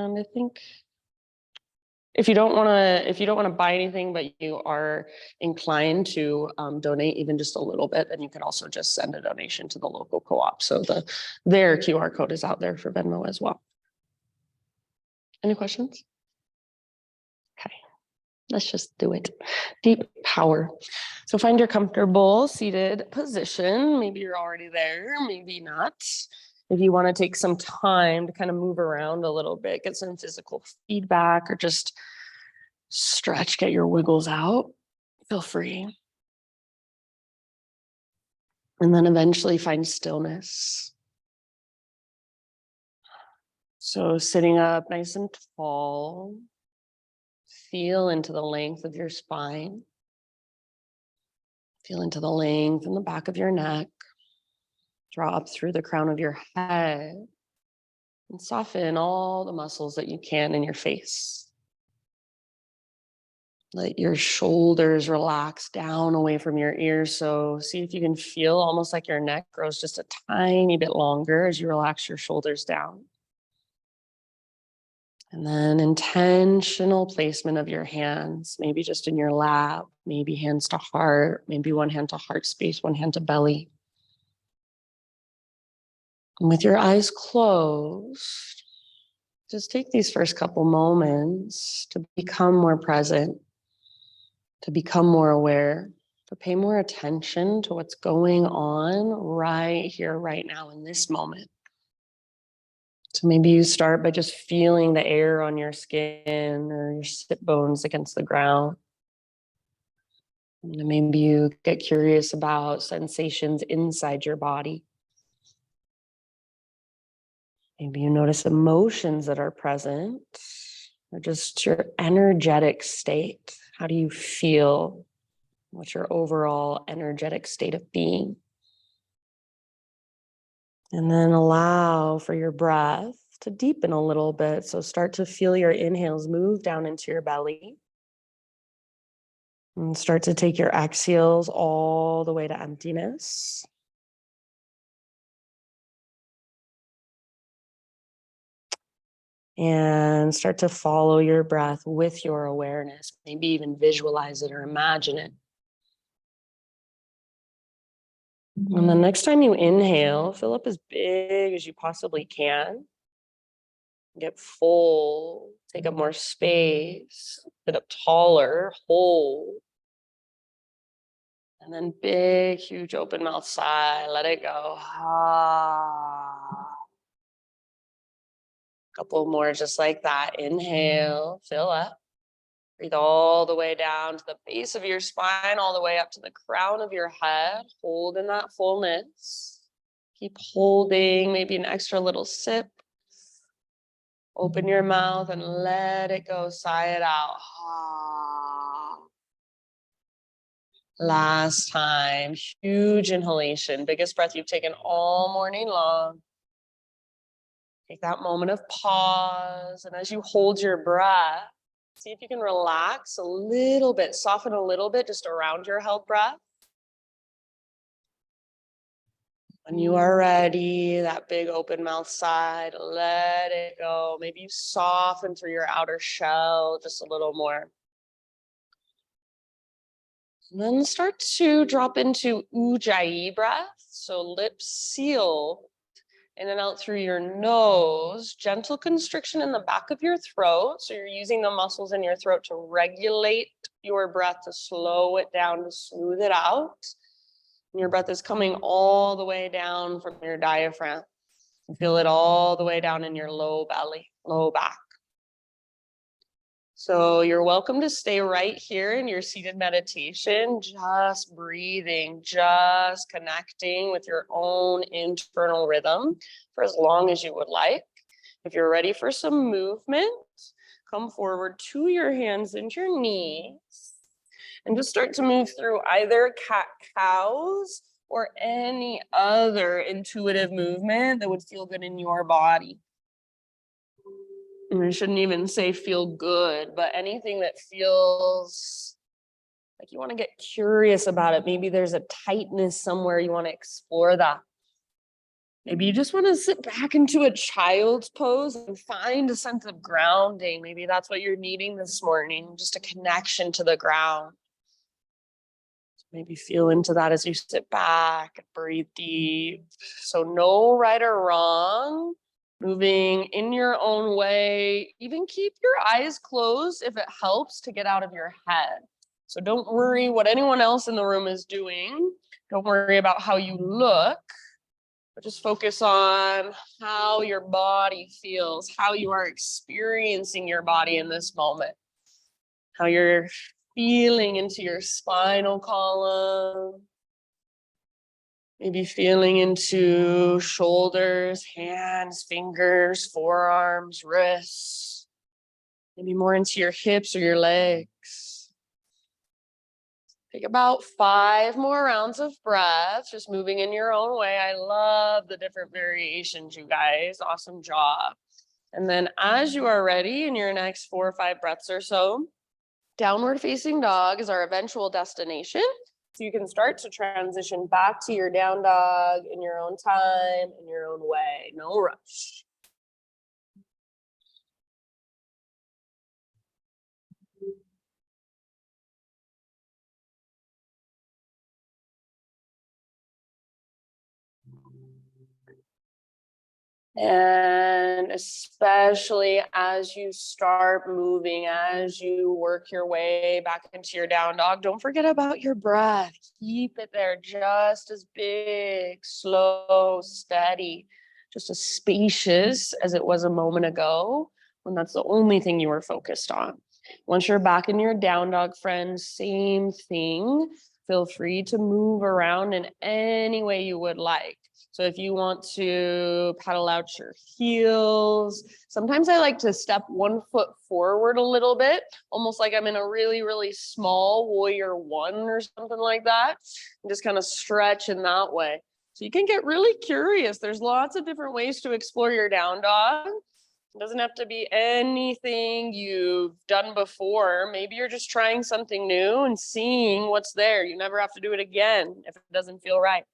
And I think if you don't want to buy anything, but you are inclined to donate even just a little bit, then you can also just send a donation to the local co-op. So their QR code is out there for Venmo as well. Any questions? Okay, let's just do it. Deep power. So find your comfortable seated position. Maybe you're already there, maybe not. If you want to take some time to kind of move around a little bit, get some physical feedback, or just stretch, get your wiggles out, feel free. And then eventually find stillness. So sitting up nice and tall, feel into the length of your spine. Feel into the length in the back of your neck. Draw up through the crown of your head and soften all the muscles that you can in your face. Let your shoulders relax down away from your ears. So see if you can feel almost like your neck grows just a tiny bit longer as you relax your shoulders down. And then intentional placement of your hands, maybe just in your lap, maybe hands to heart, maybe one hand to heart space, one hand to belly. And with your eyes closed, just take these first couple moments to become more present, to become more aware, to pay more attention to what's going on right here, right now, in this moment. So maybe you start by just feeling the air on your skin or your sit bones against the ground. And then maybe you get curious about sensations inside your body. Maybe you notice emotions that are present, or just your energetic state. How do you feel? What's your overall energetic state of being? And then allow for your breath to deepen a little bit. So start to feel your inhales move down into your belly. And start to take your exhales all the way to emptiness. And start to follow your breath with your awareness. Maybe even visualize it or imagine it. And the next time you inhale, fill up as big as you possibly can. Get full, take up more space, sit up taller, hold. And then big, huge open mouth sigh, let it go. Couple more just like that. Inhale, fill up. Breathe all the way down to the base of your spine, all the way up to the crown of your head. Hold in that fullness. Keep holding, maybe an extra little sip. Open your mouth and let it go. Sigh it out. Last time, huge inhalation, biggest breath you've taken all morning long. Take that moment of pause. And as you hold your breath, see if you can relax a little bit, soften a little bit just around your held breath. When you are ready, that big open mouth sigh, let it go. Maybe you soften through your outer shell just a little more. And then start to drop into Ujjayi breath. So lips seal in and out through your nose. Gentle constriction in the back of your throat. So you're using the muscles in your throat to regulate your breath, to slow it down, to smooth it out. And your breath is coming all the way down from your diaphragm. You feel it all the way down in your low belly, low back. So you're welcome to stay right here in your seated meditation, just breathing, just connecting with your own internal rhythm for as long as you would like. If you're ready for some movement, come forward to your hands and your knees and just start to move through either cat-cows or any other intuitive movement that would feel good in your body. And I shouldn't even say feel good, but anything that feels like you want to get curious about it. Maybe there's a tightness somewhere, you want to explore that. Maybe you just want to sit back into a child's pose and find a sense of grounding. Maybe that's what you're needing this morning, just a connection to the ground. Maybe feel into that as you sit back and breathe deep. So no right or wrong, moving in your own way. Even keep your eyes closed if it helps to get out of your head. So don't worry what anyone else in the room is doing. Don't worry about how you look, but just focus on how your body feels, how you are experiencing your body in this moment, how you're feeling into your spinal column, maybe feeling into shoulders, hands, fingers, forearms, wrists, maybe more into your hips or your legs. Take about 5 more rounds of breath, just moving in your own way. I love the different variations, you guys. Awesome job. And then as you are ready in your next 4 or 5 breaths or so, downward facing dog is our eventual destination. So you can start to transition back to your down dog in your own time, in your own way, no rush. And especially as you start moving, as you work your way back into your down dog, don't forget about your breath. Keep it there just as big, slow, steady, just as spacious as it was a moment ago when that's the only thing you were focused on. Once you're back in your down dog, friends, same thing. Feel free to move around in any way you would like. So if you want to paddle out your heels, sometimes I like to step 1 foot forward a little bit, almost like I'm in a really, really small warrior 1 or something like that, and just kind of stretch in that way. So you can get really curious. There's lots of different ways to explore your down dog. It doesn't have to be anything you've done before. Maybe you're just trying something new and seeing what's there. You never have to do it again if it doesn't feel right.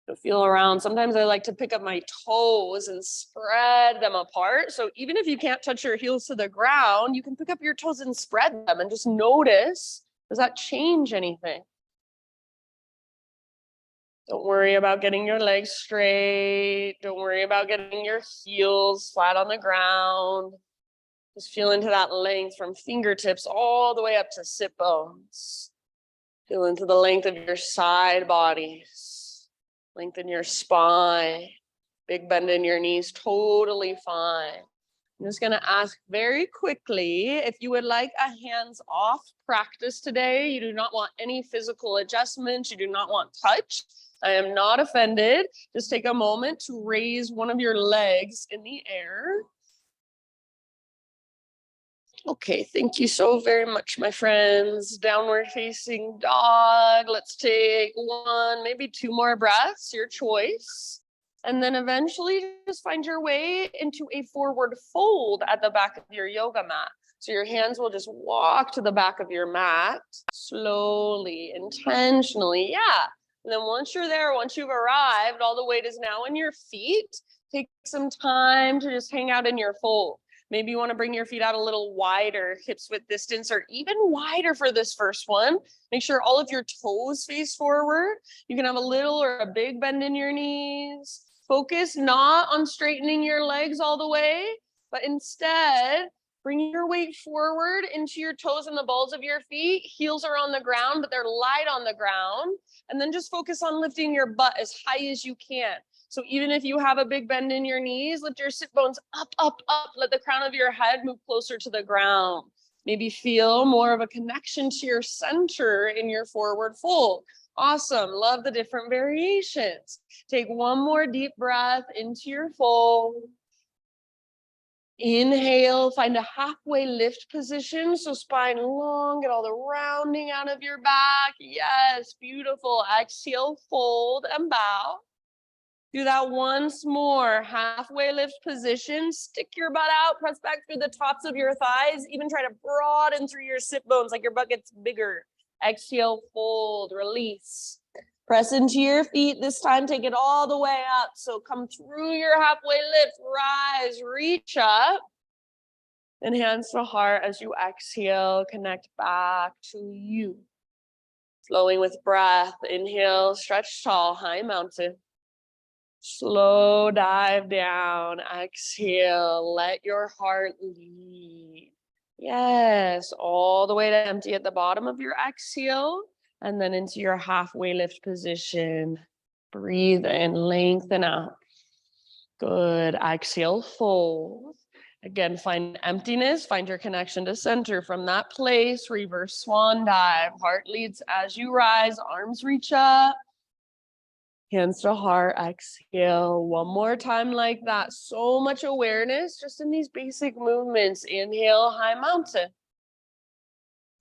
So feel around. Sometimes I like to pick up my toes and spread them apart. So even if you can't touch your heels to the ground, you can pick up your toes and spread them and just notice, does that change anything? Don't worry about getting your legs straight. Don't worry about getting your heels flat on the ground. Just feel into that length from fingertips all the way up to sit bones. Feel into the length of your side bodies. Lengthen your spine. Big bend in your knees, totally fine. I'm just going to ask very quickly if you would like a hands-off practice today. You do not want any physical adjustments. You do not want touch. I am not offended. Just take a moment to raise one of your legs in the air. Okay, thank you so very much, my friends. Downward facing dog. Let's take 1, maybe 2 more breaths, your choice. And then eventually just find your way into a forward fold at the back of your yoga mat. So your hands will just walk to the back of your mat slowly, intentionally. Yeah. And then once you're there, once you've arrived, all the weight is now in your feet. Take some time to just hang out in your fold. Maybe you want to bring your feet out a little wider, hips width distance, or even wider for this first one. Make sure all of your toes face forward. You can have a little or a big bend in your knees. Focus not on straightening your legs all the way, but instead bring your weight forward into your toes and the balls of your feet. Heels are on the ground, but they're light on the ground. And then just focus on lifting your butt as high as you can. So even if you have a big bend in your knees, lift your sit bones up, up, up. Let the crown of your head move closer to the ground. Maybe feel more of a connection to your center in your forward fold. Awesome. Love the different variations. Take 1 more deep breath into your fold. Inhale, find a halfway lift position. So spine long, get all the rounding out of your back. Yes, beautiful. Exhale, fold and bow. Do that once more. Halfway lift position. Stick your butt out. Press back through the tops of your thighs. Even try to broaden through your sit bones like your butt gets bigger. Exhale, fold, release. Press into your feet. This time, take it all the way up. So come through your halfway lift, rise, reach up. And hands to heart as you exhale, connect back to you. Flowing with breath. Inhale, stretch tall, high mountain. Slow dive down. Exhale, let your heart lead. Yes, all the way to empty at the bottom of your exhale. And then into your halfway lift position. Breathe in, lengthen out. Good. Exhale, fold. Again, find emptiness, find your connection to center. From that place, reverse swan dive. Heart leads as you rise, arms reach up. Hands to heart, exhale. One more time like that. So much awareness just in these basic movements. Inhale, high mountain.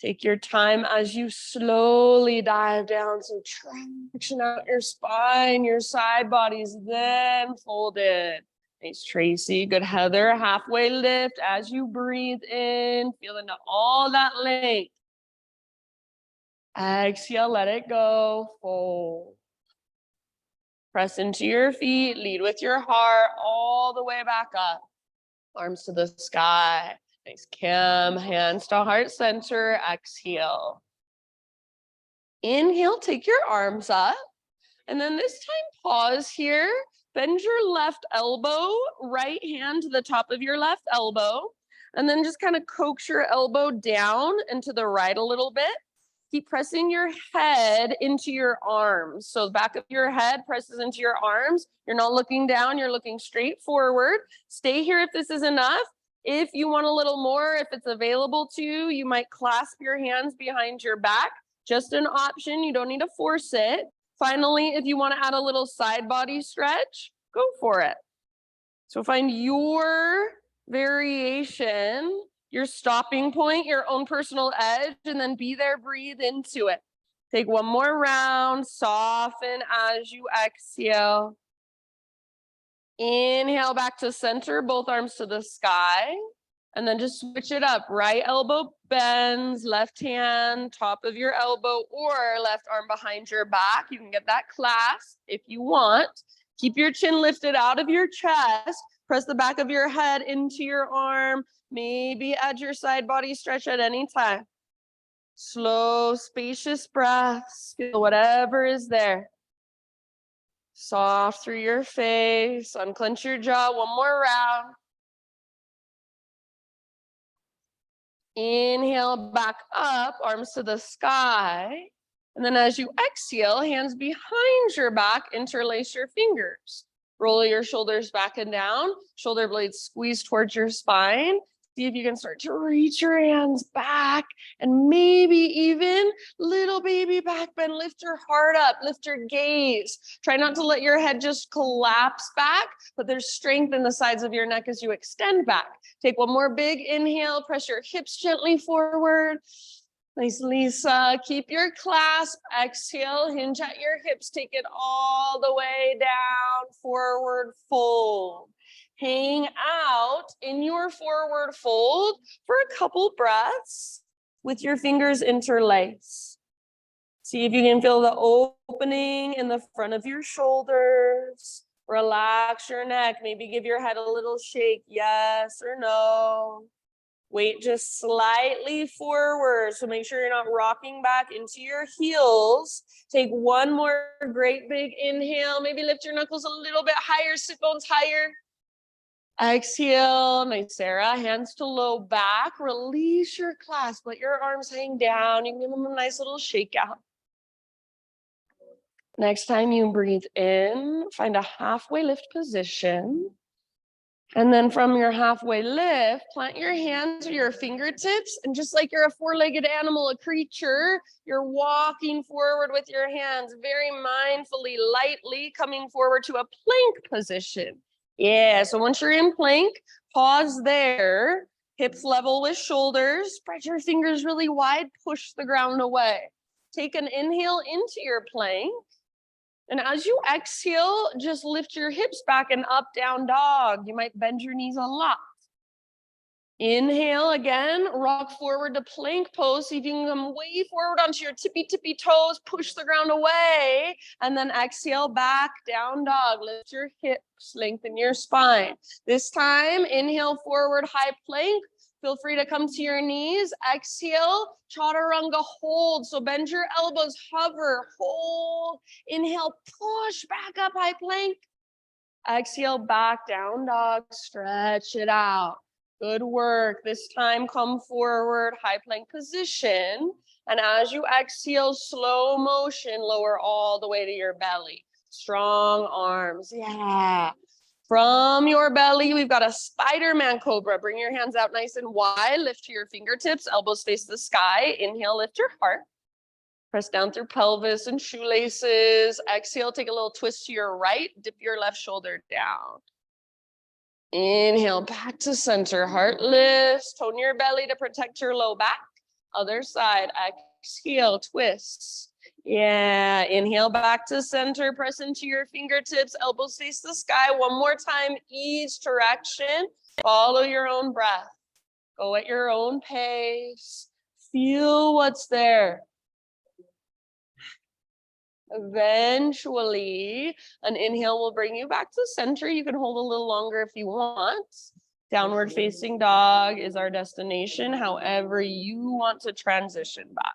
Take your time as you slowly dive down. So traction out your spine, your side bodies, then fold in. Nice, Tracy. Good, Heather. Halfway lift as you breathe in. Feel into all that length. Exhale, let it go. Fold. Press into your feet. Lead with your heart all the way back up. Arms to the sky. Nice, Kim. Hands to heart center. Exhale. Inhale, take your arms up. And then this time, pause here. Bend your left elbow, right hand to the top of your left elbow. And then just kind of coax your elbow down and to the right a little bit. Keep pressing your head into your arms. So the back of your head presses into your arms. You're not looking down, you're looking straight forward. Stay here if this is enough. If you want a little more, if it's available to you, you might clasp your hands behind your back. Just an option, you don't need to force it. Finally, if you want to add a little side body stretch, go for it. So find your variation, your stopping point, your own personal edge, and then be there, breathe into it. Take one more round, soften as you exhale. Inhale back to center, both arms to the sky. And then just switch it up. Right elbow bends, left hand, top of your elbow, or left arm behind your back. You can get that clasp if you want. Keep your chin lifted out of your chest. Press the back of your head into your arm. Maybe add your side body stretch at any time. Slow, spacious breaths. Feel whatever is there. Soft through your face. Unclench your jaw. One more round. Inhale back up, arms to the sky. And then as you exhale, hands behind your back, interlace your fingers. Roll your shoulders back and down, shoulder blades squeeze towards your spine. See if you can start to reach your hands back and maybe even little baby back bend. Lift your heart up, lift your gaze. Try not to let your head just collapse back, but there's strength in the sides of your neck as you extend back. Take one more big inhale, press your hips gently forward. Nice, Lisa. Keep your clasp. Exhale, hinge at your hips. Take it all the way down, forward fold. Hang out in your forward fold for a couple breaths with your fingers interlaced. See if you can feel the opening in the front of your shoulders. Relax your neck. Maybe give your head a little shake, yes or no. Weight just slightly forward. So make sure you're not rocking back into your heels. Take one more great big inhale. Maybe lift your knuckles a little bit higher, sit bones higher. Exhale, nice, Sarah. Hands to low back. Release your clasp. Let your arms hang down. You can give them a nice little shake out. Next time you breathe in, find a halfway lift position. And then from your halfway lift, plant your hands or your fingertips. And just like you're a four-legged animal, a creature, you're walking forward with your hands very mindfully, lightly coming forward to a plank position. Yeah, so once you're in plank, pause there, hips level with shoulders, spread your fingers really wide, push the ground away. Take an inhale into your plank. And as you exhale, just lift your hips back and up, down dog. You might bend your knees a lot. Inhale again, rock forward to plank pose. See if you can come way forward onto your tippy toes, push the ground away, and then exhale back, down dog. Lift your hips, lengthen your spine. This time, inhale forward, high plank. Feel free to come to your knees. Exhale, chaturanga, hold. So bend your elbows, hover, hold. Inhale, push back up, high plank. Exhale, back, down dog, stretch it out. Good work. This time, come forward, high plank position. And as you exhale, slow motion, lower all the way to your belly. Strong arms. Yeah. From your belly, we've got a Spider-Man cobra. Bring your hands out nice and wide. Lift to your fingertips. Elbows face the sky. Inhale, lift your heart. Press down through pelvis and shoelaces. Exhale, take a little twist to your right. Dip your left shoulder down. Inhale, back to center, heart lifts, tone your belly to protect your low back. Other side, exhale, twist. Yeah, inhale back to center, press into your fingertips, elbows face the sky. One more time, each direction. Follow your own breath. Go at your own pace. Feel what's there. Eventually, an inhale will bring you back to center. You can hold a little longer if you want. Downward facing dog is our destination, however you want to transition back.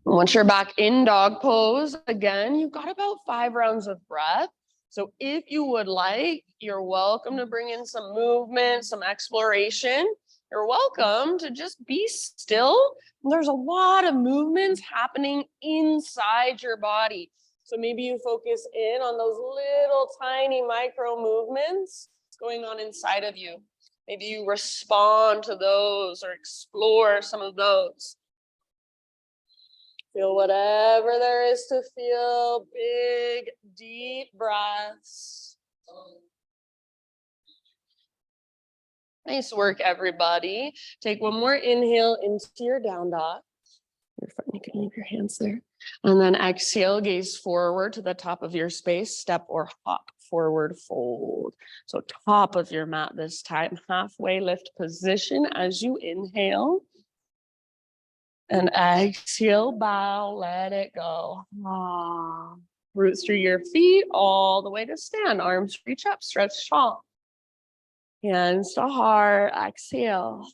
Once you're back in dog pose, again, you've got about 5 rounds of breath. So if you would like, you're welcome to bring in some movement, some exploration. You're welcome to just be still. There's a lot of movements happening inside your body. So maybe you focus in on those little tiny micro movements going on inside of you. Maybe you respond to those or explore some of those. Feel whatever there is to feel. Big, deep breaths. Nice work, everybody. Take one more inhale into your down dog. You can leave your hands there. And then exhale, gaze forward to the top of your space, step or hop, forward fold. So top of your mat this time, halfway lift position as you inhale. And exhale, bow, let it go. Roots through your feet all the way to stand. Arms reach up, stretch tall. Hands to heart, exhale.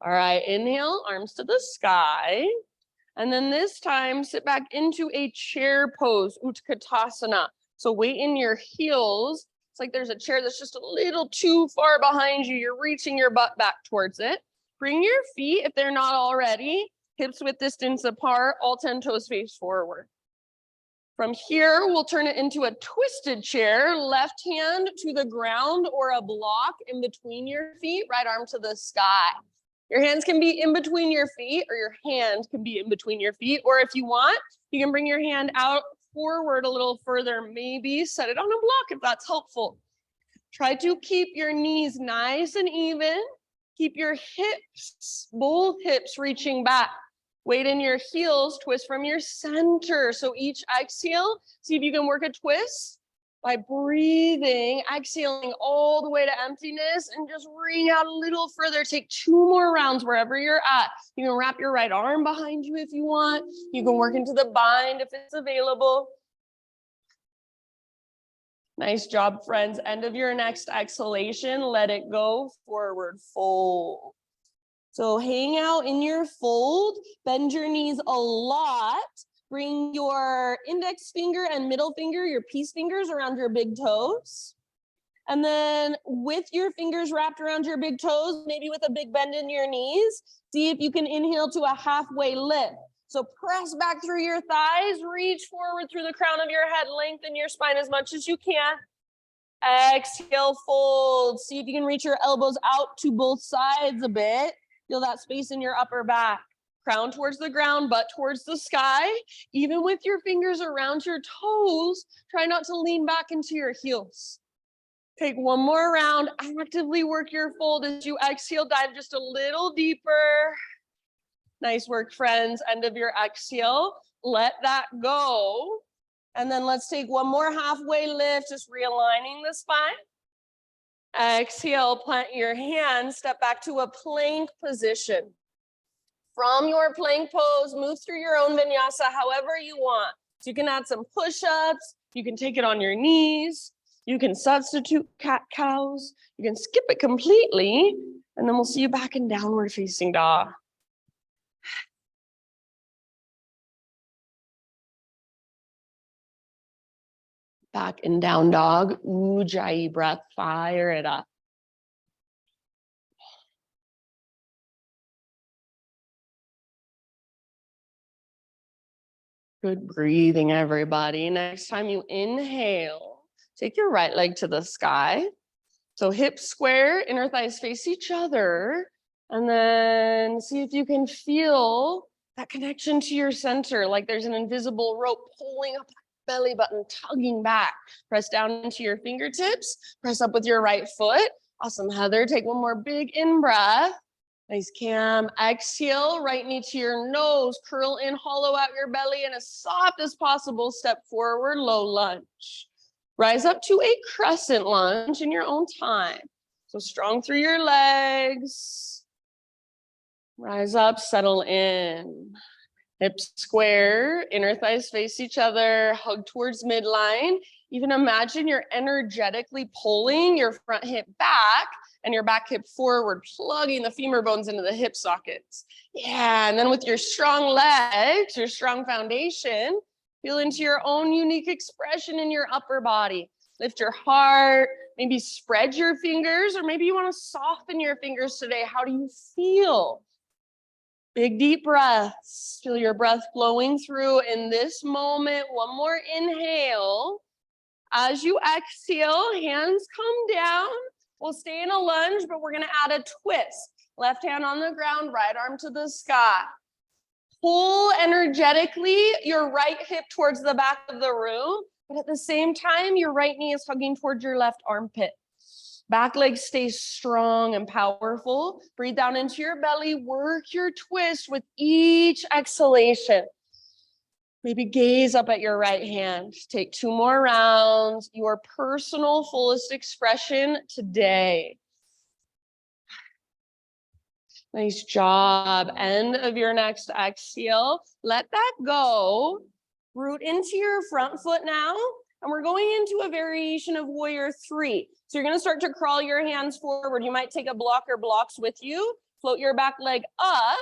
All right, inhale, arms to the sky. And then this time, sit back into a chair pose, Utkatasana. So weight in your heels. It's like there's a chair that's just a little too far behind you. You're reaching your butt back towards it. Bring your feet, if they're not already, hips width distance apart, all 10 toes face forward. From here, we'll turn it into a twisted chair, left hand to the ground or a block in between your feet, right arm to the sky. Your hands can be in between your feet, or your hand can be in between your feet. Or if you want, you can bring your hand out forward a little further, maybe set it on a block if that's helpful. Try to keep your knees nice and even. Keep your hips, both hips reaching back. Weight in your heels, twist from your center. So each exhale, see if you can work a twist by breathing, exhaling all the way to emptiness and just wring out a little further. Take 2 more rounds wherever you're at. You can wrap your right arm behind you if you want. You can work into the bind if it's available. Nice job, friends. End of your next exhalation, let it go, forward fold. So hang out in your fold, bend your knees a lot. Bring your index finger and middle finger, your peace fingers around your big toes. And then with your fingers wrapped around your big toes, maybe with a big bend in your knees, see if you can inhale to a halfway lift. So press back through your thighs, reach forward through the crown of your head, lengthen your spine as much as you can. Exhale, fold. See if you can reach your elbows out to both sides a bit. Feel that space in your upper back. Crown towards the ground, butt towards the sky. Even with your fingers around your toes, try not to lean back into your heels. Take one more round. Actively work your fold as you exhale, dive just a little deeper. Nice work, friends. End of your exhale. Let that go. And then let's take one more halfway lift, just realigning the spine. Exhale, plant your hands, step back to a plank position. From your plank pose, move through your own vinyasa however you want. So you can add some push-ups, you can take it on your knees, you can substitute cat-cows, you can skip it completely, and then we'll see you back in downward facing dog. Back in down dog, Ujjayi breath, fire it up. Good breathing, everybody. Next time you inhale, take your right leg to the sky. So hips square, inner thighs face each other. And then see if you can feel that connection to your center, like there's an invisible rope pulling up belly button, tugging back. Press down into your fingertips, press up with your right foot. Awesome, Heather. Take one more big in breath. Nice, Cam. Exhale, right knee to your nose, curl in, hollow out your belly, and as soft as possible, step forward, low lunge. Rise up to a crescent lunge in your own time. So strong through your legs. Rise up, settle in. Hips square, inner thighs face each other, hug towards midline. Even imagine you're energetically pulling your front hip back and your back hip forward, plugging the femur bones into the hip sockets. Yeah, and then with your strong legs, your strong foundation, feel into your own unique expression in your upper body. Lift your heart, maybe spread your fingers, or maybe you want to soften your fingers today. How do you feel? Big deep breaths. Feel your breath flowing through in this moment. One more inhale. As you exhale, hands come down. We'll stay in a lunge, but we're going to add a twist. Left hand on the ground, right arm to the sky. Pull energetically your right hip towards the back of the room, but at the same time, your right knee is hugging towards your left armpit. Back leg stays strong and powerful. Breathe down into your belly. Work your twist with each exhalation. Maybe gaze up at your right hand. Take 2 more rounds. Your personal fullest expression today. Nice job. End of your next exhale. Let that go. Root into your front foot now. And we're going into a variation of Warrior 3. So you're going to start to crawl your hands forward. You might take a block or blocks with you. Float your back leg up.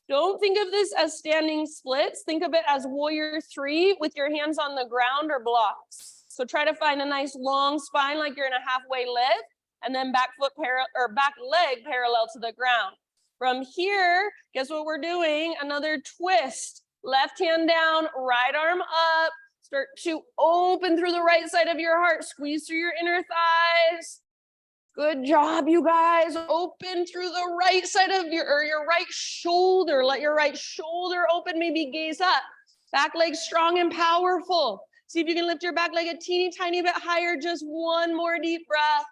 Don't think of this as standing splits. Think of it as Warrior 3 with your hands on the ground or blocks. So try to find a nice long spine like you're in a halfway lift, and then back leg parallel to the ground. From here, guess what we're doing? Another twist. Left hand down, right arm up. Start to open through the right side of your heart. Squeeze through your inner thighs. Good job, you guys. Open through the right side of your right shoulder. Let your right shoulder open, maybe gaze up. Back leg strong and powerful. See if you can lift your back leg a teeny tiny bit higher. Just one more deep breath.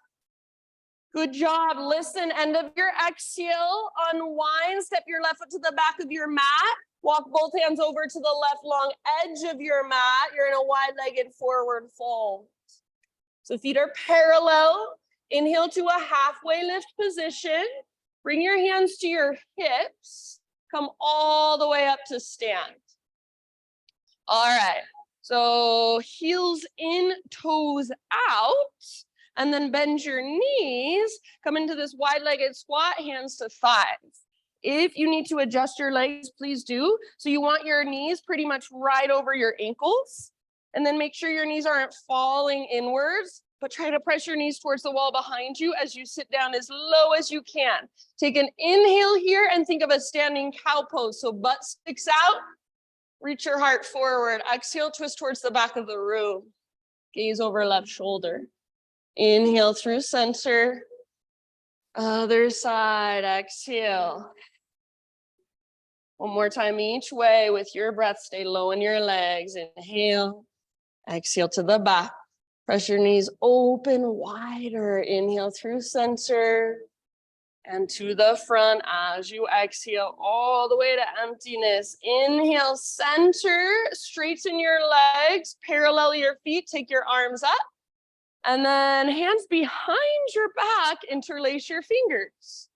Good job. Listen, end of your exhale. Unwind. Step your left foot to the back of your mat. Walk both hands over to the left long edge of your mat. You're in a wide-legged forward fold. So feet are parallel. Inhale to a halfway lift position. Bring your hands to your hips. Come all the way up to stand. All right. So heels in, toes out. And then bend your knees. Come into this wide-legged squat, hands to thighs. If you need to adjust your legs, please do. So you want your knees pretty much right over your ankles. And then make sure your knees aren't falling inwards, but try to press your knees towards the wall behind you as you sit down as low as you can. Take an inhale here and think of a standing cow pose. So butt sticks out, reach your heart forward. Exhale, twist towards the back of the room. Gaze over left shoulder. Inhale through center. Other side, exhale. One more time each way with your breath. Stay low in your legs. Inhale, exhale to the back. Press your knees open wider. Inhale through center. and to the front as you exhale all the way to emptiness. Inhale, center, straighten your legs, parallel your feet, take your arms up, and then hands behind your back, interlace your fingers.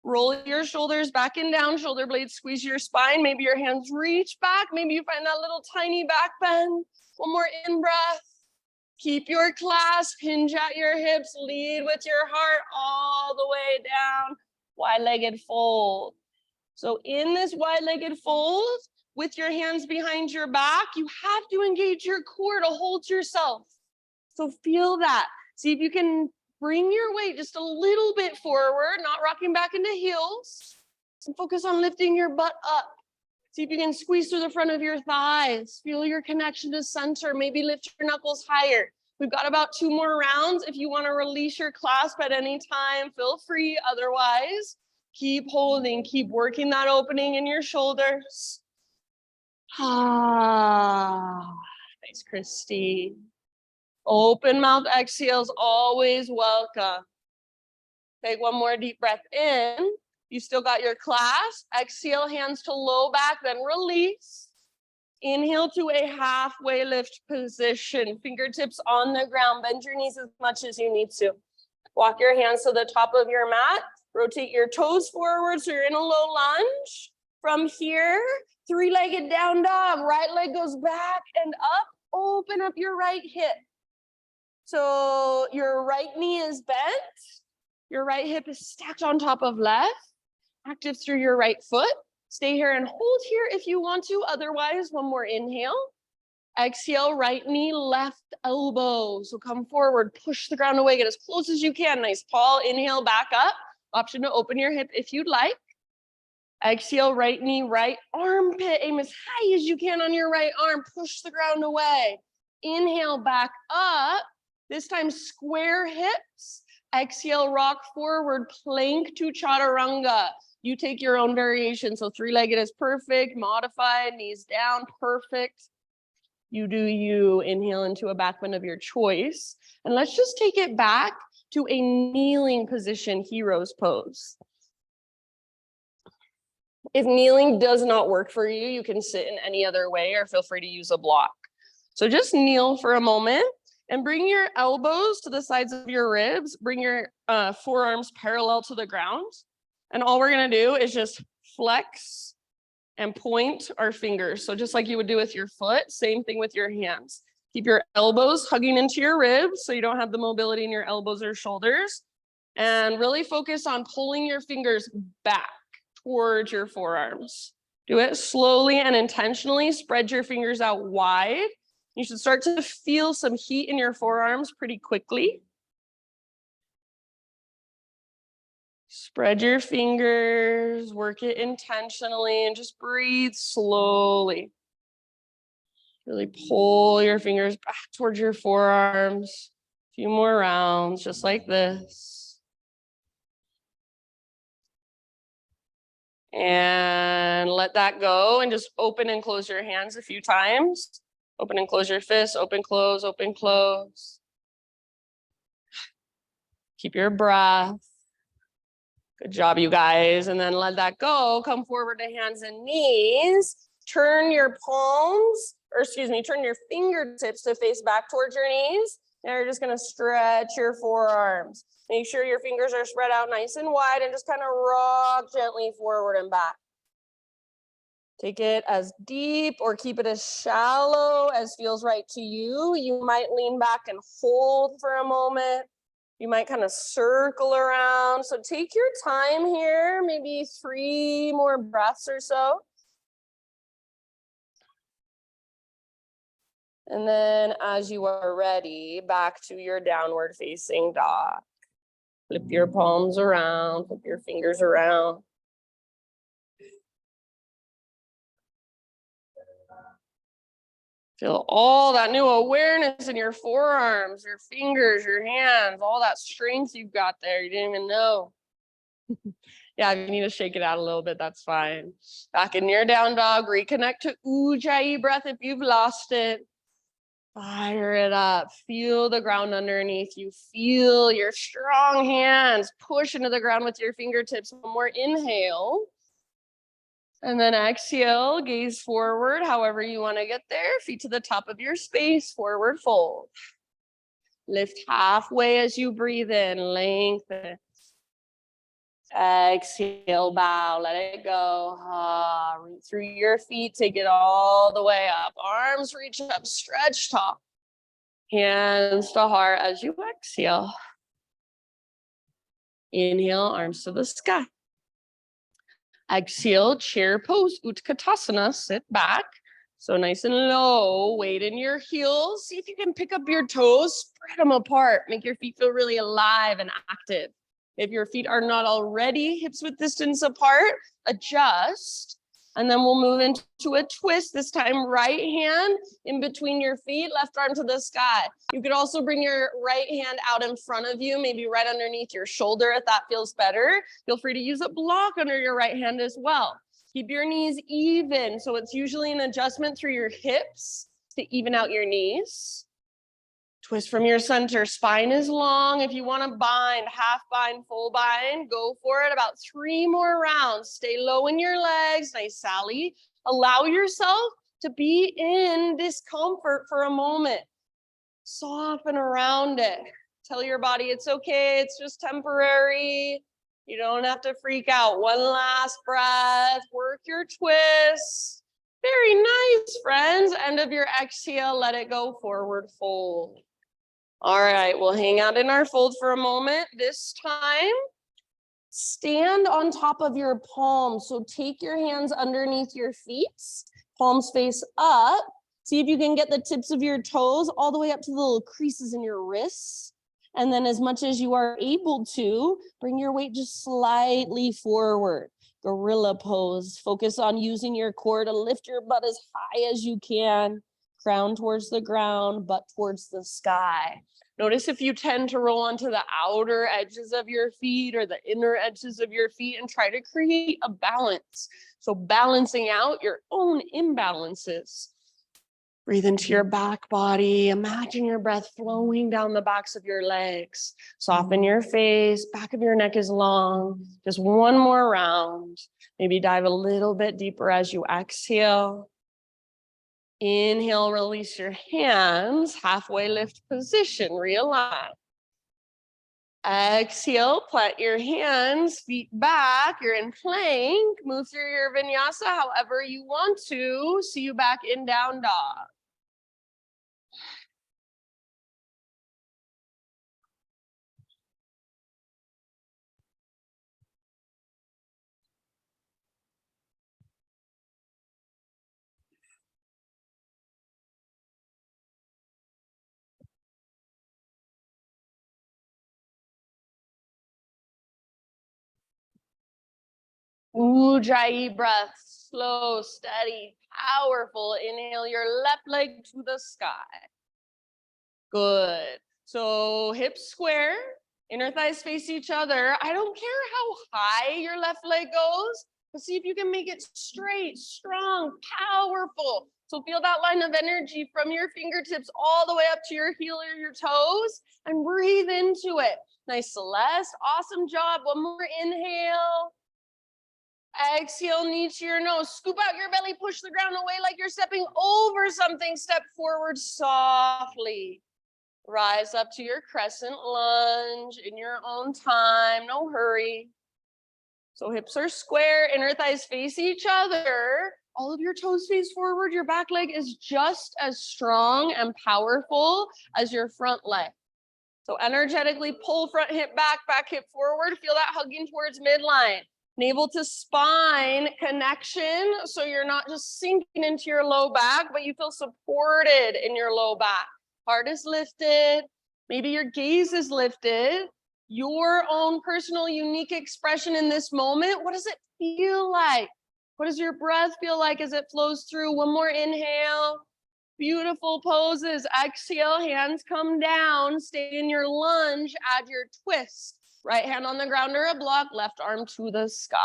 Roll your shoulders back and down, shoulder blades squeeze your spine. Maybe your hands reach back. Maybe you find that little tiny back bend. One more in-breath. Keep your clasp, hinge at your hips, lead with your heart all the way down, wide-legged fold. So in this wide-legged fold, with your hands behind your back, you have to engage your core to hold yourself. So feel that. See if you can bring your weight just a little bit forward, not rocking back into heels, and focus on lifting your butt up. See if you can squeeze through the front of your thighs. Feel your connection to center. Maybe lift your knuckles higher. We've got about 2 more rounds. If you want to release your clasp at any time, feel free. Otherwise, keep holding, keep working that opening in your shoulders. Ah, thanks, Christy. Open mouth exhales, always welcome. Take one more deep breath in. You still got your clasp. Exhale, hands to low back, then release. Inhale to a halfway lift position. Fingertips on the ground. Bend your knees as much as you need to. Walk your hands to the top of your mat. Rotate your toes forward so you're in a low lunge. From here, 3-legged down dog. Right leg goes back and up. Open up your right hip. So your right knee is bent. Your right hip is stacked on top of left. Active through your right foot. Stay here and hold here if you want to. Otherwise, one more inhale. Exhale, right knee, left elbow. So come forward, push the ground away, get as close as you can. Nice tall inhale, back up. Option to open your hip if you'd like. Exhale, right knee, right armpit. Aim as high as you can on your right arm. Push the ground away. Inhale, back up. This time, square hips. Exhale, rock forward, plank to chaturanga. You take your own variation. So 3-legged is perfect, modified, knees down, perfect. You do you. Inhale into a back bend of your choice. And let's just take it back to a kneeling position, hero's pose. If kneeling does not work for you, you can sit in any other way or feel free to use a block. So just kneel for a moment and bring your elbows to the sides of your ribs. Bring your forearms parallel to the ground. And all we're gonna do is just flex and point our fingers. So just like you would do with your foot, same thing with your hands. Keep your elbows hugging into your ribs so you don't have the mobility in your elbows or shoulders. And really focus on pulling your fingers back towards your forearms. Do it slowly and intentionally. Spread your fingers out wide. You should start to feel some heat in your forearms pretty quickly. Spread your fingers, work it intentionally, and just breathe slowly. Really pull your fingers back towards your forearms. A few more rounds, just like this. And let that go and just open and close your hands a few times. Open and close your fists, open, close, open, close. Keep your breath. Good job, you guys. And then let that go. Come forward to hands and knees. Turn your palms, turn your fingertips to face back towards your knees. Now you're just gonna stretch your forearms. Make sure your fingers are spread out nice and wide and just kind of rock gently forward and back. Take it as deep or keep it as shallow as feels right to you. You might lean back and hold for a moment. You might kind of circle around. So take your time here, maybe 3 more breaths or so. And then as you are ready, back to your downward facing dog. Flip your palms around, flip your fingers around. Feel all that new awareness in your forearms, your fingers, your hands, all that strength you've got there. You didn't even know. Yeah, if you need to shake it out a little bit, that's fine. Back in your down dog, reconnect to Ujjayi breath if you've lost it. Fire it up. Feel the ground underneath you. Feel your strong hands push into the ground with your fingertips. One more inhale. And then exhale, gaze forward, however you want to get there. Feet to the top of your space, forward fold. Lift halfway as you breathe in, lengthen. Exhale, bow, let it go. Root through your feet, take it all the way up. Arms reach up, stretch tall. Hands to heart as you exhale. Inhale, arms to the sky. Exhale, chair pose, Utkatasana, sit back. So nice and low, weight in your heels. See if you can pick up your toes, spread them apart. Make your feet feel really alive and active. If your feet are not already hips width distance apart, adjust. And then we'll move into a twist. This time, right hand in between your feet, left arm to the sky. You could also bring your right hand out in front of you, maybe right underneath your shoulder if that feels better. Feel free to use a block under your right hand as well. Keep your knees even. So it's usually an adjustment through your hips to even out your knees. Twist from your center, spine is long. If you want to bind, half bind, full bind, go for it. About 3 more rounds. Stay low in your legs. Nice, Sally. Allow yourself to be in discomfort for a moment. Soften around it. Tell your body it's okay. It's just temporary. You don't have to freak out. One last breath. Work your twists. Very nice, friends. End of your exhale. Let it go. Forward fold. All right, we'll hang out in our fold for a moment. This time, stand on top of your palms. So take your hands underneath your feet, palms face up. See if you can get the tips of your toes all the way up to the little creases in your wrists. And then as much as you are able to, bring your weight just slightly forward. Gorilla pose. Focus on using your core to lift your butt as high as you can. Crown towards the ground, butt towards the sky. Notice if you tend to roll onto the outer edges of your feet or the inner edges of your feet and try to create a balance. So balancing out your own imbalances. Breathe into your back body. Imagine your breath flowing down the backs of your legs. Soften your face. Back of your neck is long. Just one more round. Maybe dive a little bit deeper as you exhale. Inhale, release your hands, halfway lift position, realign. Exhale, plant your hands, feet back, you're in plank, move through your vinyasa however you want to. See you back in down dog. Ujjayi breath, slow, steady, powerful. Inhale your left leg to the sky. Good. So hips square, inner thighs face each other. I don't care how high your left leg goes, but see if you can make it straight, strong, powerful. So feel that line of energy from your fingertips all the way up to your heel or your toes and breathe into it. Nice, Celeste. Awesome job. One more inhale. Exhale, knee to your nose. Scoop out your belly, push the ground away like you're stepping over something. Step forward softly. Rise up to your crescent lunge in your own time, no hurry. So hips are square, inner thighs face each other. All of your toes face forward. Your back leg is just as strong and powerful as your front leg. So energetically pull front hip back, back hip forward. Feel that hugging towards midline. Navel to spine connection. So you're not just sinking into your low back, but you feel supported in your low back. Heart is lifted. Maybe your gaze is lifted. Your own personal unique expression in this moment. What does it feel like? What does your breath feel like as it flows through? One more inhale. Beautiful poses. Exhale, hands come down. Stay in your lunge. Add your twist. Right hand on the ground or a block. Left arm to the sky.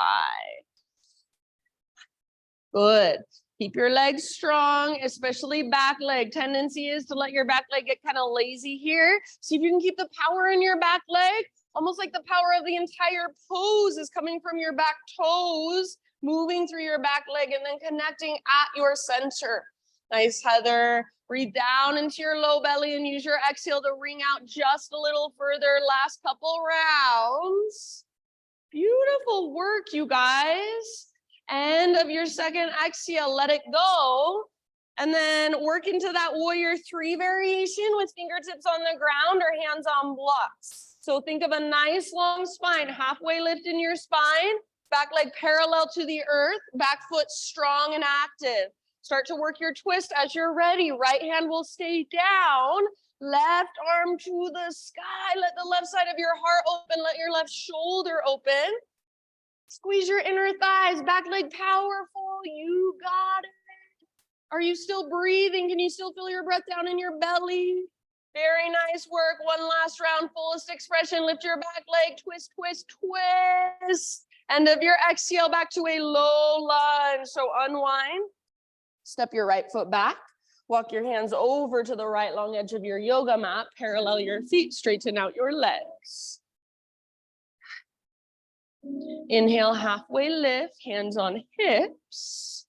Good. Keep your legs strong, especially back leg. Tendency is to let your back leg get kind of lazy here. See if you can keep the power in your back leg, almost like the power of the entire pose is coming from your back toes, moving through your back leg and then connecting at your center. Nice, Heather. Breathe down into your low belly and use your exhale to ring out just a little further. Last couple rounds. Beautiful work, you guys. End of your second exhale, let it go. And then work into that warrior 3 variation with fingertips on the ground or hands on blocks. So think of a nice long spine, halfway lift in your spine, back leg parallel to the earth, back foot strong and active. Start to work your twist as you're ready. Right hand will stay down, left arm to the sky. Let the left side of your heart open, let your left shoulder open. Squeeze your inner thighs, back leg powerful, you got it. Are you still breathing? Can you still feel your breath down in your belly? Very nice work. One last round, fullest expression. Lift your back leg, twist, twist, twist. End of your exhale, back to a low lunge. So unwind, step your right foot back, walk your hands over to the right long edge of your yoga mat, parallel your feet, straighten out your legs. Inhale, halfway lift, hands on hips,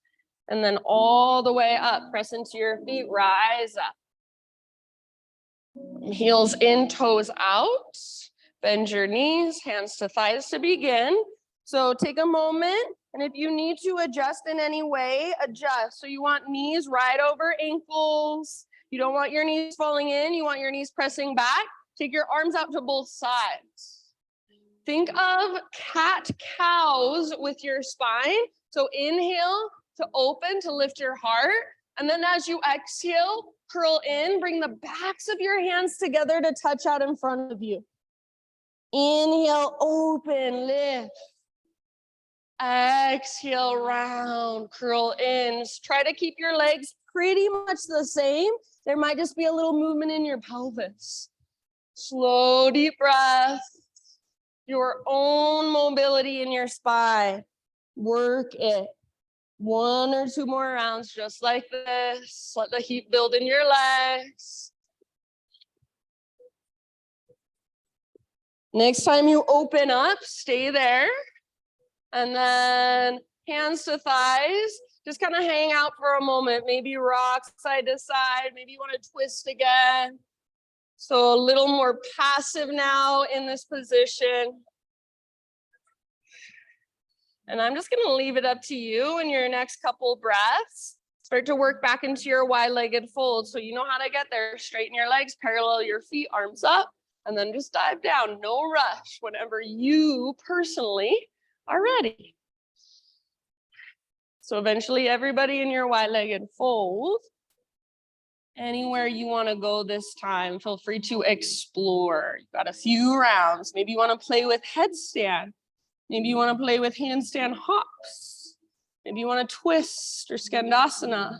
and then all the way up, press into your feet, rise up. Heels in, toes out, bend your knees, hands to thighs to begin. So take a moment, and if you need to adjust in any way, adjust. So you want knees right over ankles. You don't want your knees falling in, you want your knees pressing back. Take your arms out to both sides. Think of cat-cows with your spine. So inhale to open, to lift your heart. And then as you exhale, curl in, bring the backs of your hands together to touch out in front of you. Inhale, open, lift. Exhale, round, curl in. Try to keep your legs pretty much the same. There might just be a little movement in your pelvis. Slow, deep breath. Your own mobility in your spine. Work it. 1 or 2 more rounds just like this. Let the heat build in your legs. Next time you open up, stay there. And then hands to thighs. Just kind of hang out for a moment. Maybe rock side to side. Maybe you want to twist again. So a little more passive now in this position. And I'm just gonna leave it up to you in your next couple breaths. Start to work back into your wide-legged fold. So you know how to get there. Straighten your legs, parallel your feet, arms up, and then just dive down. No rush whenever you personally are ready. So eventually everybody in your wide-legged fold. Anywhere you want to go this time, feel free to explore. You've got a few rounds. Maybe you want to play with headstand. Maybe you want to play with handstand hops. Maybe you want to twist or skandasana.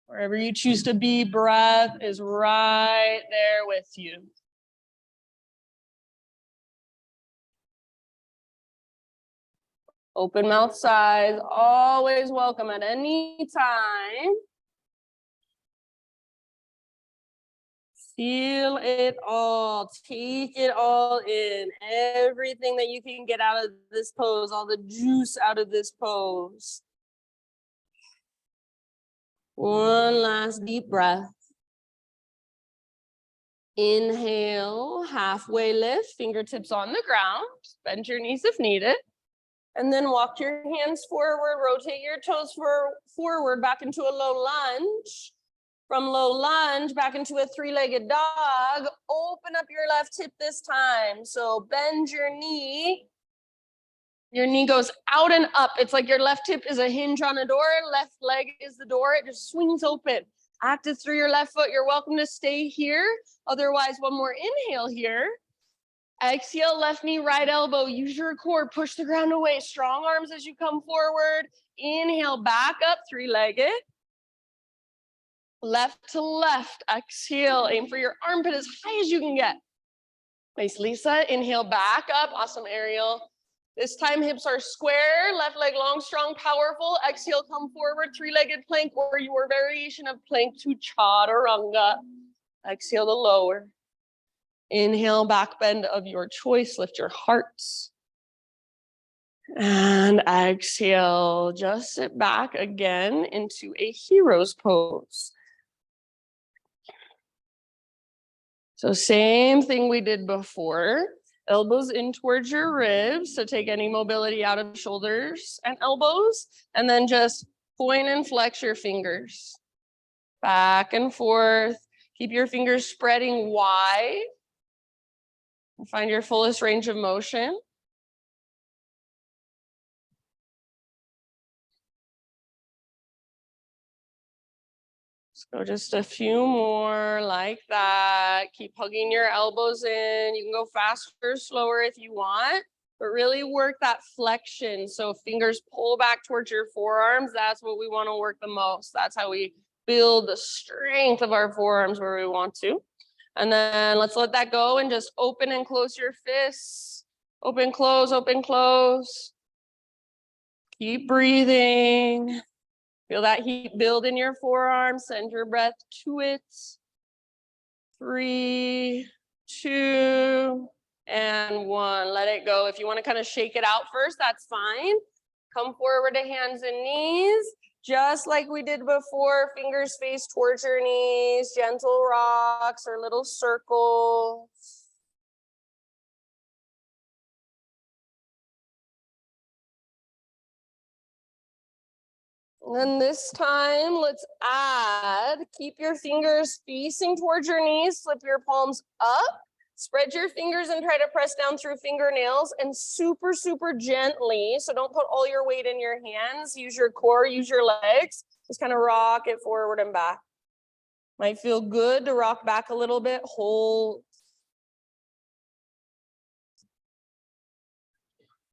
Wherever you choose to be, breath is right there with you. Open mouth size, always welcome at any time. Feel it all, take it all in, everything that you can get out of this pose, all the juice out of this pose. One last deep breath. Inhale, halfway lift, fingertips on the ground, bend your knees if needed. And then walk your hands forward, rotate your toes forward back into a low lunge. From low lunge back into a 3-legged dog. Open up your left hip this time. So bend your knee. Your knee goes out and up. It's like your left hip is a hinge on a door. Left leg is the door. It just swings open. Active through your left foot. You're welcome to stay here. Otherwise, one more inhale here. Exhale, left knee, right elbow. Use your core. Push the ground away. Strong arms as you come forward. Inhale, back up, 3-legged. Left to left. Exhale. Aim for your armpit as high as you can get. Nice, Lisa. Inhale, back up. Awesome, Ariel. This time hips are square, left leg long, strong, powerful. Exhale, come forward, three-legged plank or your variation of plank to chaturanga. Exhale to lower. Inhale, back bend of your choice. Lift your hearts. And exhale, just sit back again into a hero's pose. So same thing we did before. Elbows in towards your ribs to take any mobility out of shoulders and elbows. And then just point and flex your fingers. Back and forth. Keep your fingers spreading wide. Find your fullest range of motion. So just a few more like that. Keep hugging your elbows in. You can go faster or slower if you want, but really work that flexion. So fingers pull back towards your forearms. That's what we want to work the most. That's how we build the strength of our forearms where we want to. And then let's let that go and just open and close your fists. Open, close, open, close. Keep breathing. Feel that heat build in your forearms. Send your breath to it. 3, 2, and 1. Let it go. If you want to kind of shake it out first, that's fine. Come forward to hands and knees. Just like we did before, fingers face towards your knees, gentle rocks or little circles. And then this time, let's add, keep your fingers facing towards your knees, flip your palms up, spread your fingers and try to press down through fingernails and super, super gently. So don't put all your weight in your hands, use your core, use your legs, just kind of rock it forward and back. Might feel good to rock back a little bit, hold.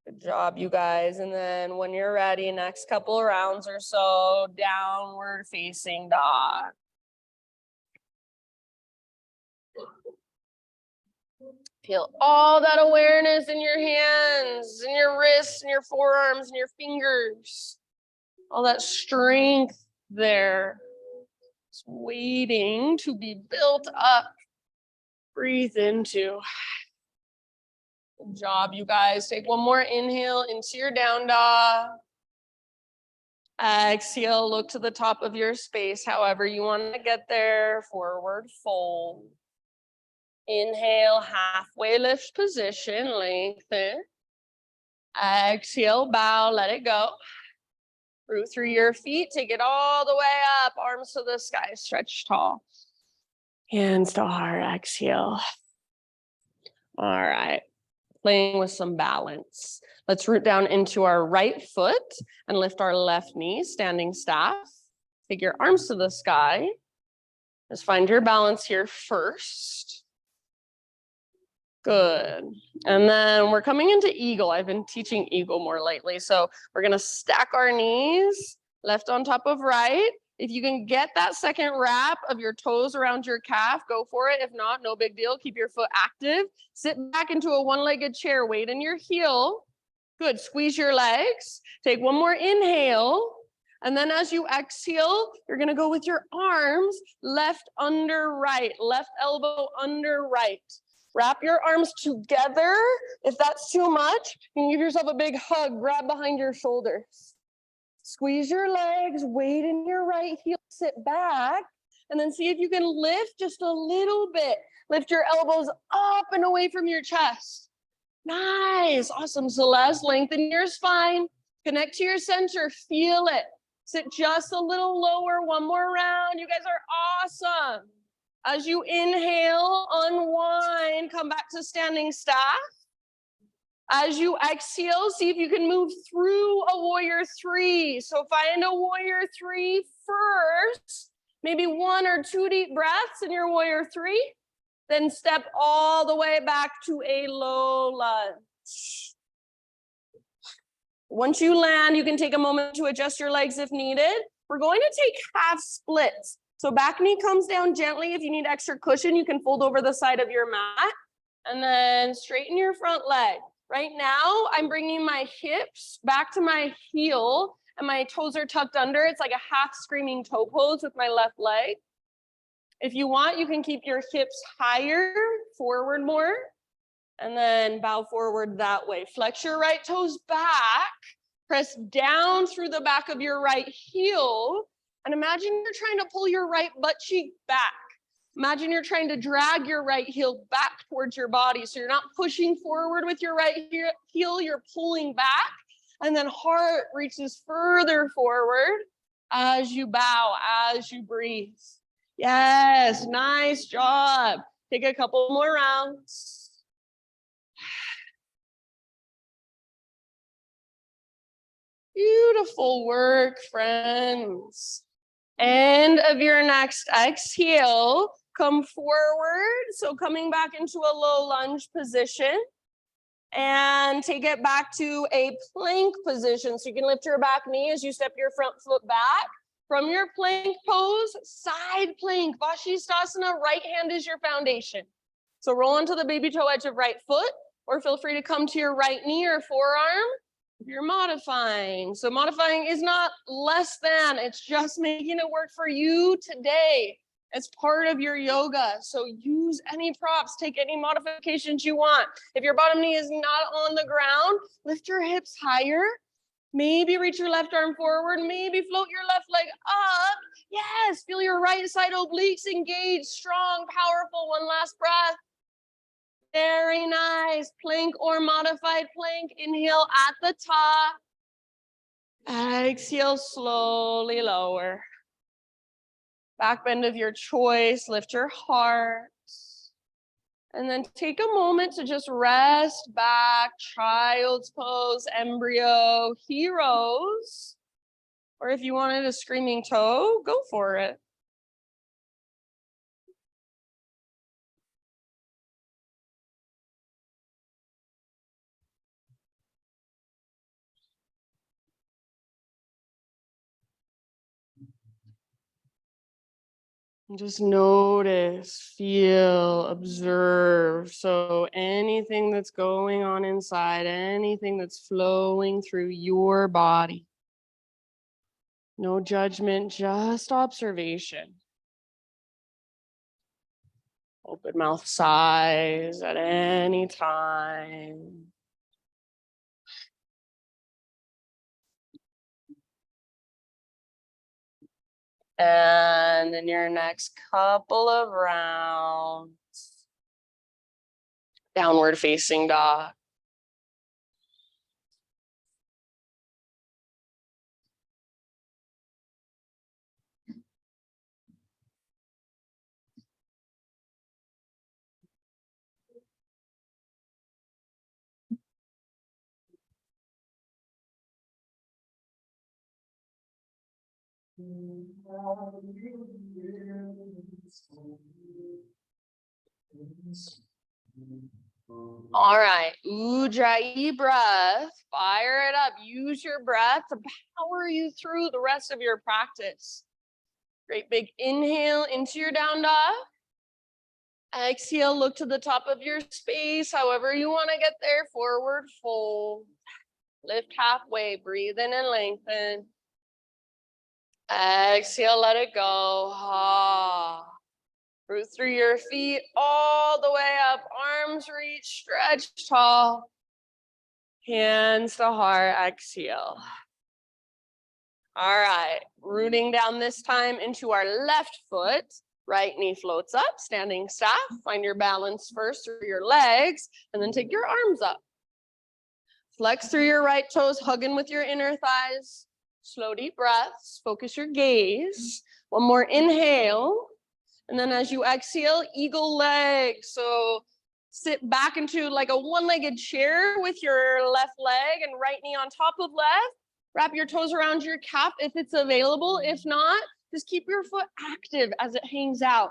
Good job, you guys. And then when you're ready, next couple of rounds or so, downward facing dog. Feel all that awareness in your hands, in your wrists, in your forearms, and your fingers. All that strength there. It's waiting to be built up. Breathe into. Good job, you guys. Take one more inhale into your down dog. Exhale, look to the top of your space, however you want to get there. Forward fold. Inhale, halfway lift position, lengthen. Exhale, bow, let it go. Root through your feet, take it all the way up, arms to the sky, stretch tall. Hands to heart, exhale. All right. Playing with some balance. Let's root down into our right foot and lift our left knee, standing staff. Take your arms to the sky. Just find your balance here first. Good. And then we're coming into eagle. I've been teaching eagle more lately. So we're going to stack our knees, left on top of right. If you can get that second wrap of your toes around your calf, go for it. If not, no big deal. Keep your foot active. Sit back into a one-legged chair. Weight in your heel. Good. Squeeze your legs. Take one more inhale. And then as you exhale, you're going to go with your arms left under right. Left elbow under right. Wrap your arms together. If that's too much, you can give yourself a big hug. Grab behind your shoulders. Squeeze your legs, weight in your right heel, sit back, and then see if you can lift just a little bit. Lift your elbows up and away from your chest. Nice, awesome. Celeste, lengthen your spine, connect to your center, feel it. Sit just a little lower, one more round. You guys are awesome. As you inhale, unwind, come back to standing staff. As you exhale, see if you can move through a warrior 3. So find a warrior 3 first, maybe 1 or 2 deep breaths in your warrior 3, then step all the way back to a low lunge. Once you land, you can take a moment to adjust your legs if needed. We're going to take half splits. So back knee comes down gently. If you need extra cushion, you can fold over the side of your mat. And then straighten your front leg. Right now, I'm bringing my hips back to my heel and my toes are tucked under. It's like a half screaming toe pose with my left leg. If you want, you can keep your hips higher, forward more, and then bow forward that way. Flex your right toes back, press down through the back of your right heel, and imagine you're trying to pull your right butt cheek back. Imagine you're trying to drag your right heel back towards your body. So you're not pushing forward with your right heel, you're pulling back. And then heart reaches further forward as you bow, as you breathe. Yes, nice job. Take a couple more rounds. Beautiful work, friends. End of your next exhale, come forward. So coming back into a low lunge position and take it back to a plank position. So you can lift your back knee as you step your front foot back. From your plank pose, side plank, Vashisthasana, right hand is your foundation. So roll onto the baby toe edge of right foot, or feel free to come to your right knee or forearm if you're modifying. So modifying is not less than, it's just making it work for you today. It's part of your yoga. So use any props, take any modifications you want. If your bottom knee is not on the ground, lift your hips higher. Maybe reach your left arm forward, maybe float your left leg up. Yes, feel your right side obliques engaged, strong, powerful. One last breath. Very nice. Plank or modified plank. Inhale at the top. Exhale, slowly lower. Back bend of your choice. Lift your heart. And then take a moment to just rest back. Child's pose, embryo, heroes. Or if you wanted a screaming toe, go for it. Just notice, feel, observe. So anything that's going on inside, anything that's flowing through your body. No judgment, just observation. Open mouth sighs at any time. And in your next couple of rounds, downward facing dog. All right, Ujjayi breath, fire it up. Use your breath to power you through the rest of your practice. Great big inhale into your down dog. Exhale, look to the top of your space, however you want to get there. Forward fold. Lift halfway, breathe in and lengthen. Exhale, let it go. Ah. Root through your feet all the way up. Arms reach, stretch tall. Hands to heart, exhale. All right, rooting down this time into our left foot. Right knee floats up, standing staff. Find your balance first through your legs, and then take your arms up. Flex through your right toes, hugging with your inner thighs. Slow, deep breaths. Focus your gaze. One more inhale. And then as you exhale, eagle leg. So sit back into like a one-legged chair with your left leg and right knee on top of left. Wrap your toes around your calf if it's available. If not, just keep your foot active as it hangs out.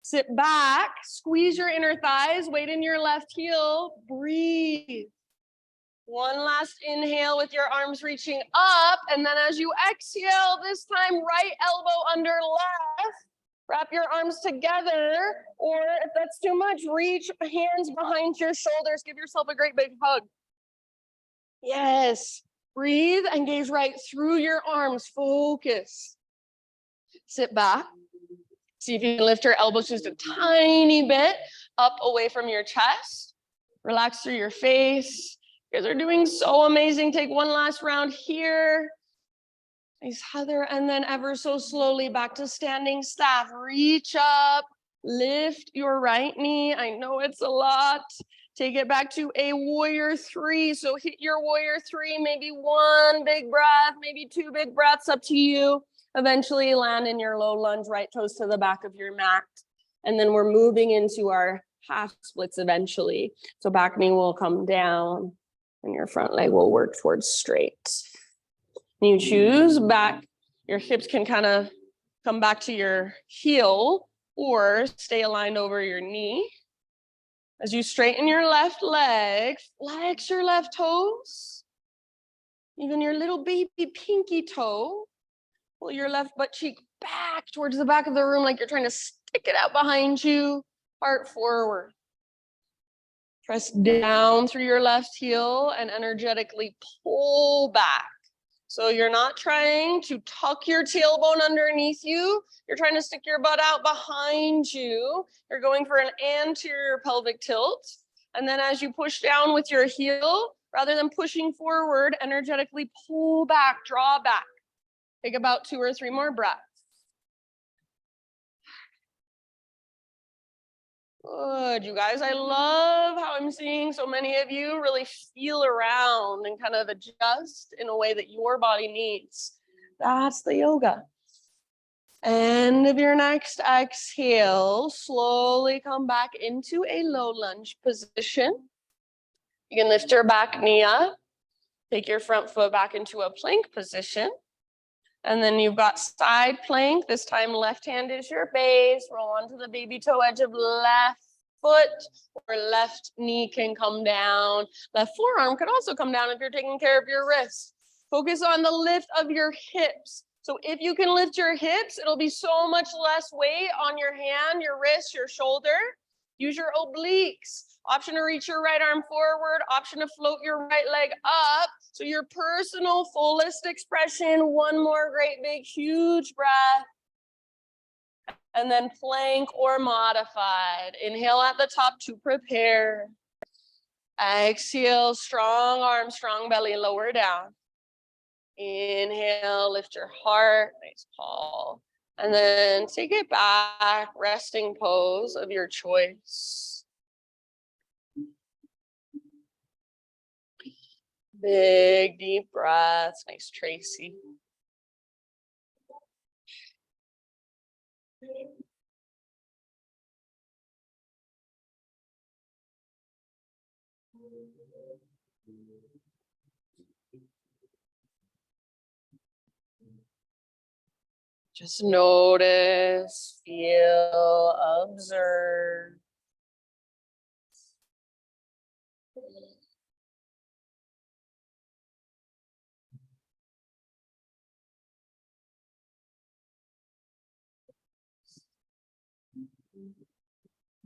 Sit back, squeeze your inner thighs, weight in your left heel, breathe. One last inhale with your arms reaching up. And then as you exhale, this time right elbow under left. Wrap your arms together, or if that's too much, reach hands behind your shoulders. Give yourself a great big hug. Yes. Breathe and gaze right through your arms. Focus. Sit back. See if you can lift your elbows just a tiny bit up away from your chest. Relax through your face. You guys are doing so amazing. Take one last round here. Nice, Heather. And then ever so slowly back to standing staff. Reach up, lift your right knee. I know it's a lot. Take it back to a warrior three. So hit your warrior three, maybe one big breath, maybe two big breaths, up to you. Eventually land in your low lunge, right toes to the back of your mat. And then we're moving into our half splits eventually. So back knee will come down and your front leg will work towards straight. You choose back, your hips can kind of come back to your heel or stay aligned over your knee. As you straighten your left leg, flex your left toes, even your little baby pinky toe. Pull your left butt cheek back towards the back of the room like you're trying to stick it out behind you, heart forward. Press down through your left heel and energetically pull back. So you're not trying to tuck your tailbone underneath you. You're trying to stick your butt out behind you. You're going for an anterior pelvic tilt. And then as you push down with your heel, rather than pushing forward, energetically pull back, draw back. Take about 2 or 3 more breaths. Good, you guys. I love how I'm seeing so many of you really feel around and kind of adjust in a way that your body needs. That's the yoga. End of your next exhale, slowly come back into a low lunge position. You can lift your back knee up, take your front foot back into a plank position. And then you've got side plank. This time left hand is your base. Roll onto the baby toe edge of left foot, or left knee can come down. Left forearm could also come down if you're taking care of your wrists. Focus on the lift of your hips. So if you can lift your hips, it'll be so much less weight on your hand, your wrist, your shoulder. Use your obliques. Option to reach your right arm forward, option to float your right leg up. So your personal fullest expression. One more great big huge breath. And then plank or modified. Inhale at the top to prepare. Exhale, strong arms, strong belly, lower down. Inhale, lift your heart, nice tall. And then take it back, resting pose of your choice. Big, deep breaths. Nice, Tracy. Just notice, feel, observe.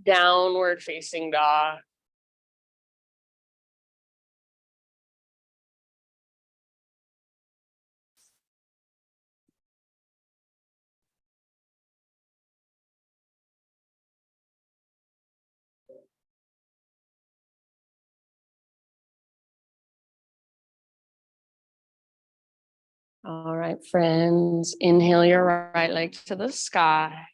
Downward facing dog. All right, friends, inhale your right leg to the sky.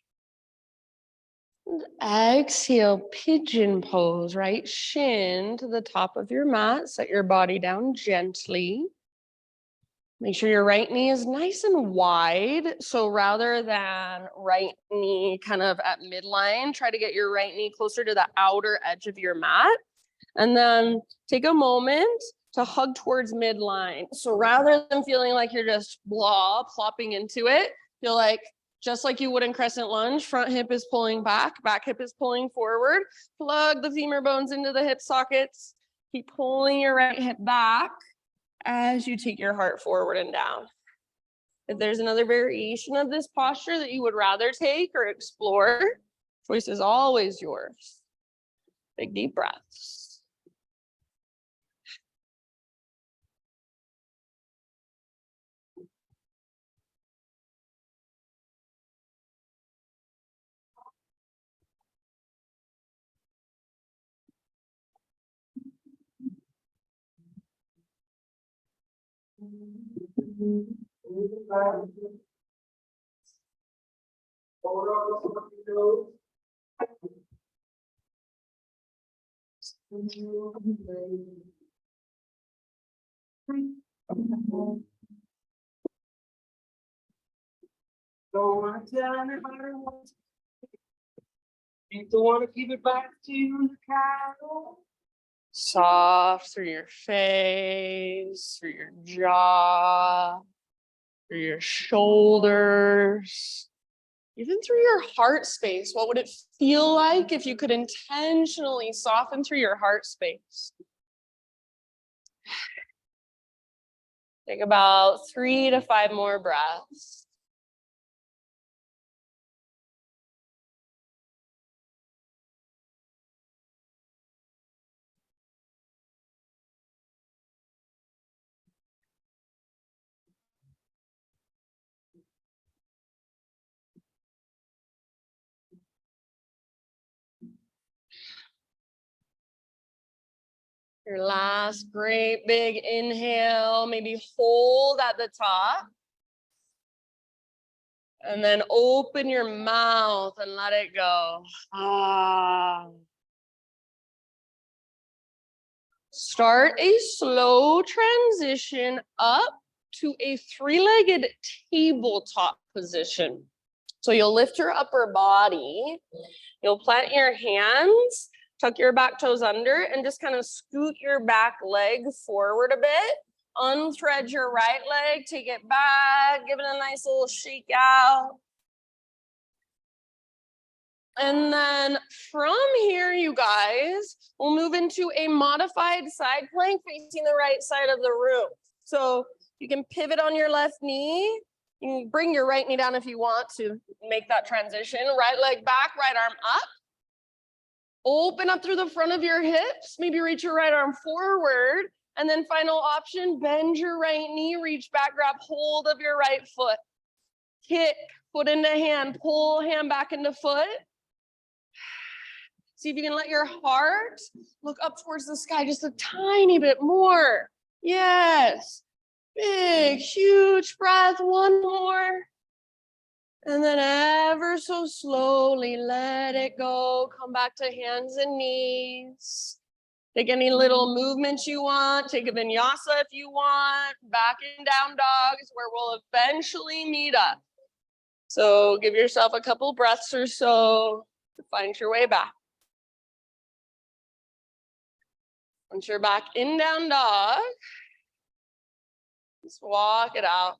And exhale, pigeon pose, right shin to the top of your mat. Set your body down gently. Make sure your right knee is nice and wide. So rather than right knee kind of at midline, try to get your right knee closer to the outer edge of your mat. And then take a moment to hug towards midline. So rather than feeling like you're just plopping into it, feel like just like you would in crescent lunge, front hip is pulling back hip is pulling forward. Plug the femur bones into the hip sockets. Keep pulling your right hip back as you take your heart forward and down. If there's another variation of this posture that you would rather take or explore, choice is always yours. Big deep breaths. Don't want to tell anybody what to you don't want to keep it back to the cattle. Soft through your face, through your jaw, through your shoulders, even through your heart space. What would it feel like if you could intentionally soften through your heart space? Take about 3 to 5 more breaths. Your last great big inhale, maybe hold at the top. And then open your mouth and let it go. Ah. Start a slow transition up to a 3-legged tabletop position. So you'll lift your upper body, you'll plant your hands, tuck your back toes under, and just kind of scoot your back leg forward a bit. Unthread your right leg, take it back, give it a nice little shake out. And then from here, you guys, we'll move into a modified side plank facing the right side of the room. So you can pivot on your left knee. You can bring your right knee down if you want to make that transition. Right leg back, right arm up. Open up through the front of your hips. Maybe reach your right arm forward. And then final option, bend your right knee, reach back, grab hold of your right foot. Kick, foot into hand, pull hand back into foot. See if you can let your heart look up towards the sky just a tiny bit more. Yes. Big, huge breath. One more. And then ever so slowly let it go. Come back to hands and knees. Take any little movements you want. Take a vinyasa if you want. Back and down dog is where we'll eventually meet up. So give yourself a couple breaths or so to find your way back. Once you're back in down dog, just walk it out.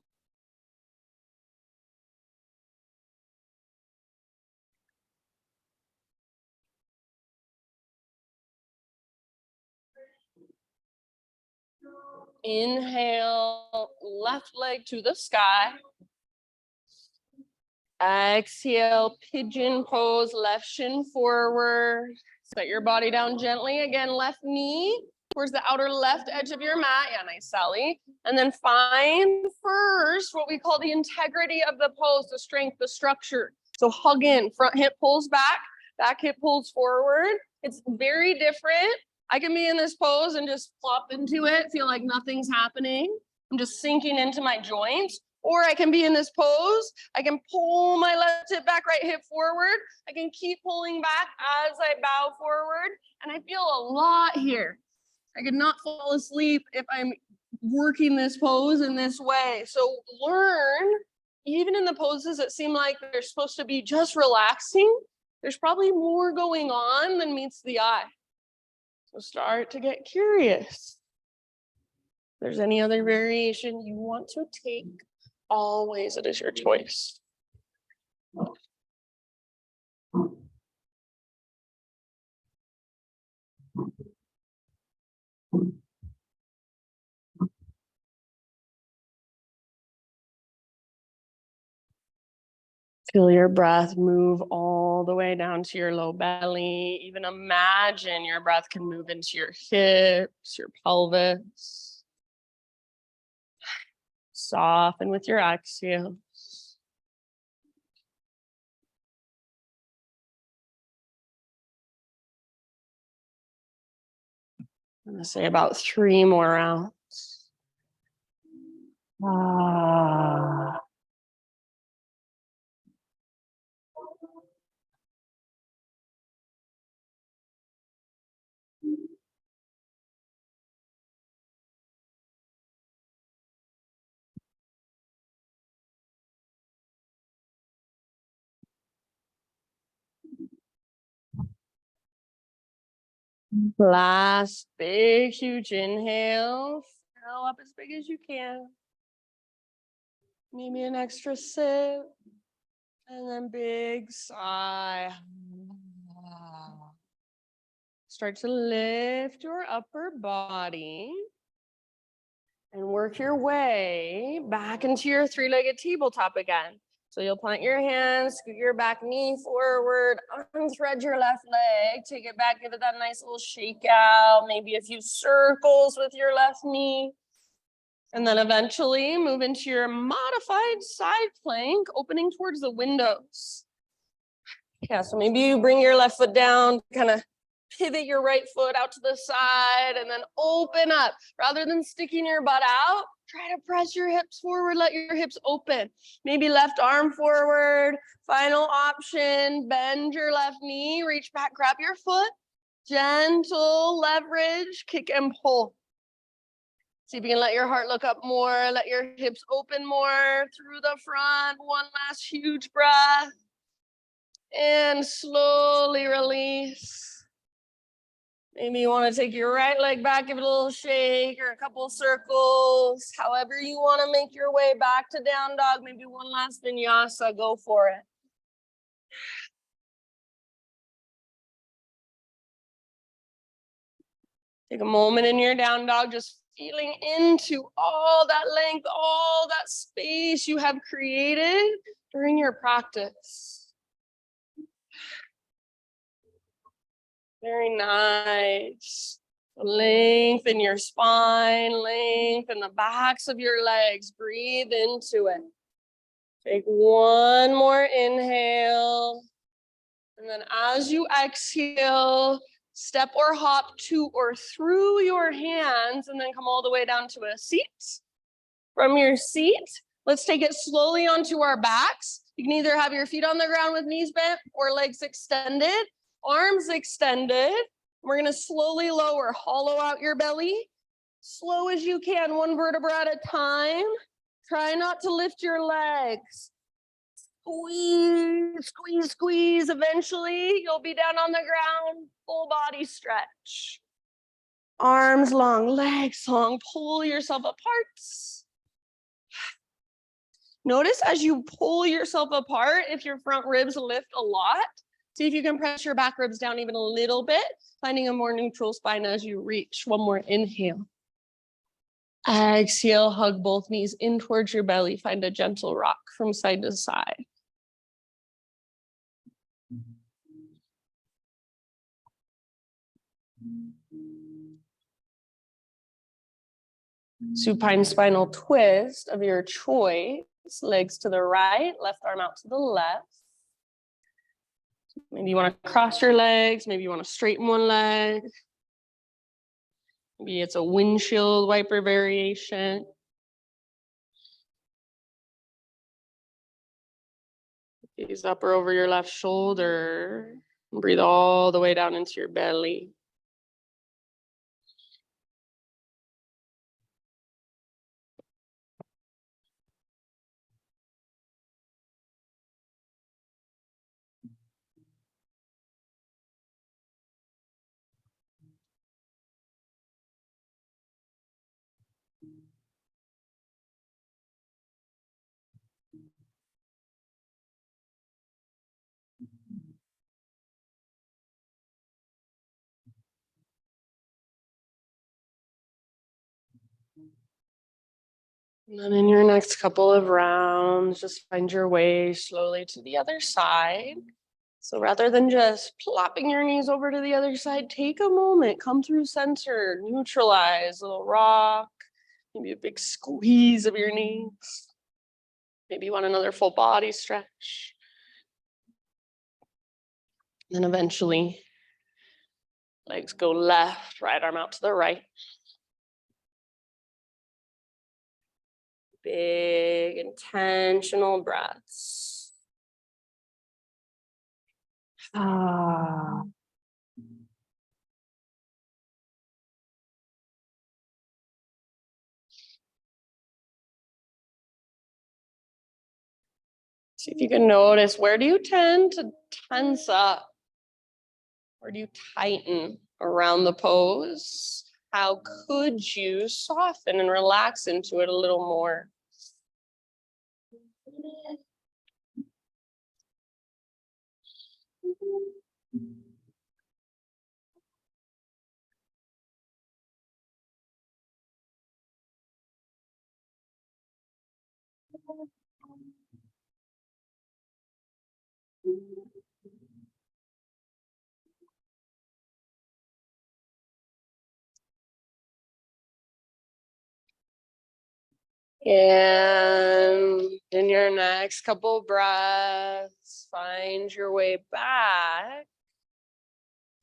Inhale, left leg to the sky. Exhale, pigeon pose, left shin forward. Set your body down gently. Again, left knee towards the outer left edge of your mat. Yeah, nice, Sally. And then find first what we call the integrity of the pose, the strength, the structure. So hug in, front hip pulls back hip pulls forward. It's very different. I can be in this pose and just flop into it, feel like nothing's happening. I'm just sinking into my joints. Or I can be in this pose. I can pull my left hip back, right hip forward. I can keep pulling back as I bow forward. And I feel a lot here. I could not fall asleep if I'm working this pose in this way. So learn, even in the poses that seem like they're supposed to be just relaxing, there's probably more going on than meets the eye. So start to get curious. If there's any other variation you want to take, always it is your choice. Feel your breath move all the way down to your low belly. Even imagine your breath can move into your hips, your pelvis. Soften with your exhale. I'm going to say about 3 more rounds. Ah. Last big, huge inhale. Fill up as big as you can. Maybe an extra sip. And then big sigh. Start to lift your upper body and work your way back into your three-legged tabletop again. So you'll plant your hands, scoot your back knee forward, unthread your left leg, take it back, give it that nice little shake out, maybe a few circles with your left knee. And then eventually move into your modified side plank, opening towards the windows. Yeah, so maybe you bring your left foot down, kind of pivot your right foot out to the side and then open up. Rather than sticking your butt out, try to press your hips forward, let your hips open. Maybe left arm forward. Final option, bend your left knee, reach back, grab your foot. Gentle leverage, kick and pull. See if you can let your heart look up more, let your hips open more through the front. One last huge breath. And slowly release. Maybe you want to take your right leg back, give it a little shake or a couple of circles. However you want to make your way back to down dog. Maybe one last vinyasa, go for it. Take a moment in your down dog, just feeling into all that length, all that space you have created during your practice. Very nice. Lengthen your spine, lengthen the backs of your legs. Breathe into it. Take one more inhale. And then as you exhale, step or hop to or through your hands and then come all the way down to a seat. From your seat, let's take it slowly onto our backs. You can either have your feet on the ground with knees bent or legs extended, arms extended. We're going to slowly lower, hollow out your belly. Slow as you can, one vertebra at a time. Try not to lift your legs. Squeeze, squeeze, squeeze. Eventually, you'll be down on the ground. Full body stretch. Arms long, legs long. Pull yourself apart. Notice as you pull yourself apart, if your front ribs lift a lot, see if you can press your back ribs down even a little bit, finding a more neutral spine as you reach. One more inhale. Exhale, hug both knees in towards your belly. Find a gentle rock from side to side. Supine spinal twist of your choice. Legs to the right, left arm out to the left. Maybe you want to cross your legs. Maybe you want to straighten one leg. Maybe it's a windshield wiper variation. Gaze up or over your left shoulder. Breathe all the way down into your belly. And then in your next couple of rounds, just find your way slowly to the other side. So rather than just plopping your knees over to the other side, take a moment, come through center, neutralize, a little rock, maybe a big squeeze of your knees. Maybe you want another full body stretch. And then eventually, legs go left, right arm out to the right. big intentional breaths. Ah. See if you can notice, where do you tend to tense up? Where do you tighten around the pose? How could you soften and relax into it a little more? And in your next couple breaths, find your way back.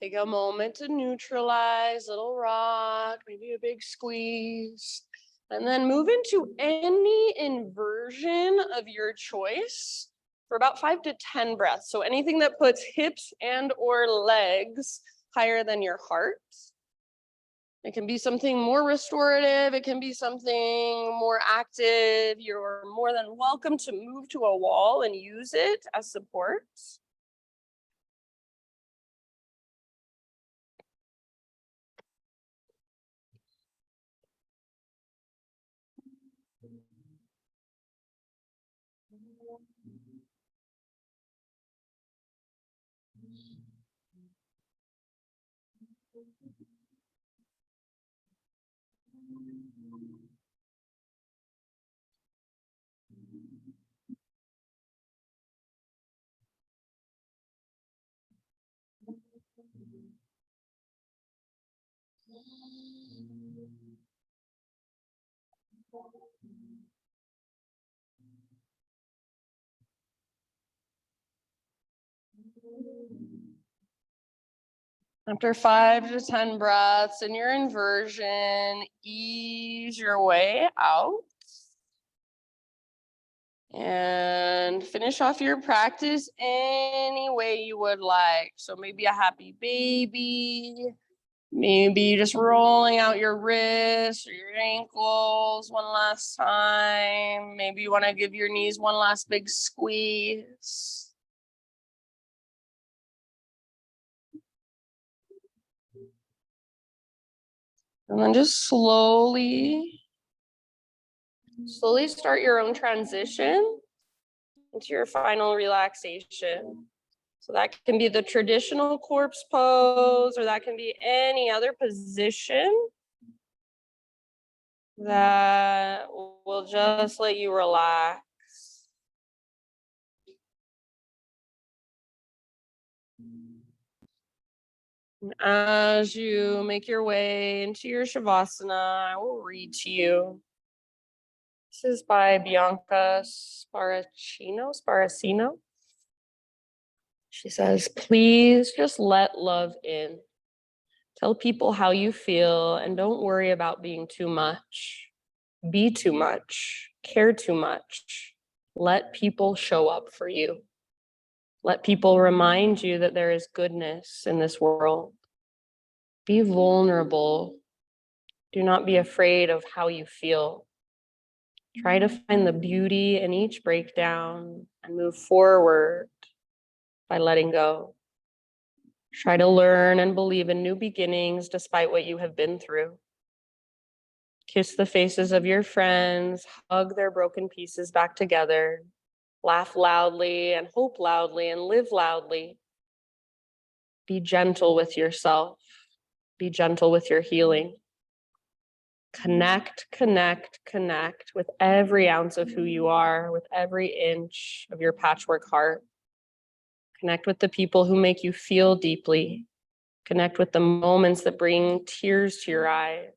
Take a moment to neutralize, little rock, maybe a big squeeze, and then move into any inversion of your choice for about 5 to 10 breaths. So anything that puts hips and or legs higher than your heart. It can be something more restorative. It can be something more active. You're more than welcome to move to a wall and use it as support. After 5 to 10 breaths in your inversion, ease your way out. And finish off your practice any way you would like. So maybe a happy baby, maybe just rolling out your wrists or your ankles one last time. Maybe you want to give your knees one last big squeeze. And then just slowly start your own transition into your final relaxation. So that can be the traditional corpse pose, or that can be any other position that will just let you relax. And as you make your way into your Shavasana, I will read to you. This is by Bianca Sparacino. She says, please just let love in. Tell people how you feel and don't worry about being too much. Be too much. Care too much. Let people show up for you. Let people remind you that there is goodness in this world. Be vulnerable. Do not be afraid of how you feel. Try to find the beauty in each breakdown and move forward by letting go. Try to learn and believe in new beginnings despite what you have been through. Kiss the faces of your friends, hug their broken pieces back together, laugh loudly and hope loudly and live loudly. Be gentle with yourself. Be gentle with your healing. Connect, connect, connect with every ounce of who you are, with every inch of your patchwork heart. Connect with the people who make you feel deeply. Connect with the moments that bring tears to your eyes.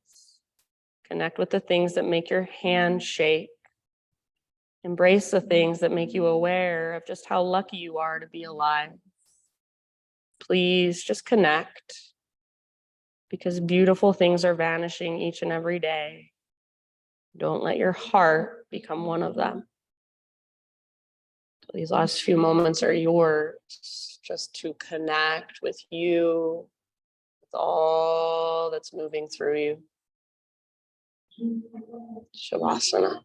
Connect with the things that make your hands shake. Embrace the things that make you aware of just how lucky you are to be alive. Please just connect, because beautiful things are vanishing each and every day. Don't let your heart become one of them. These last few moments are yours, just to connect with you, with all that's moving through you. Shavasana.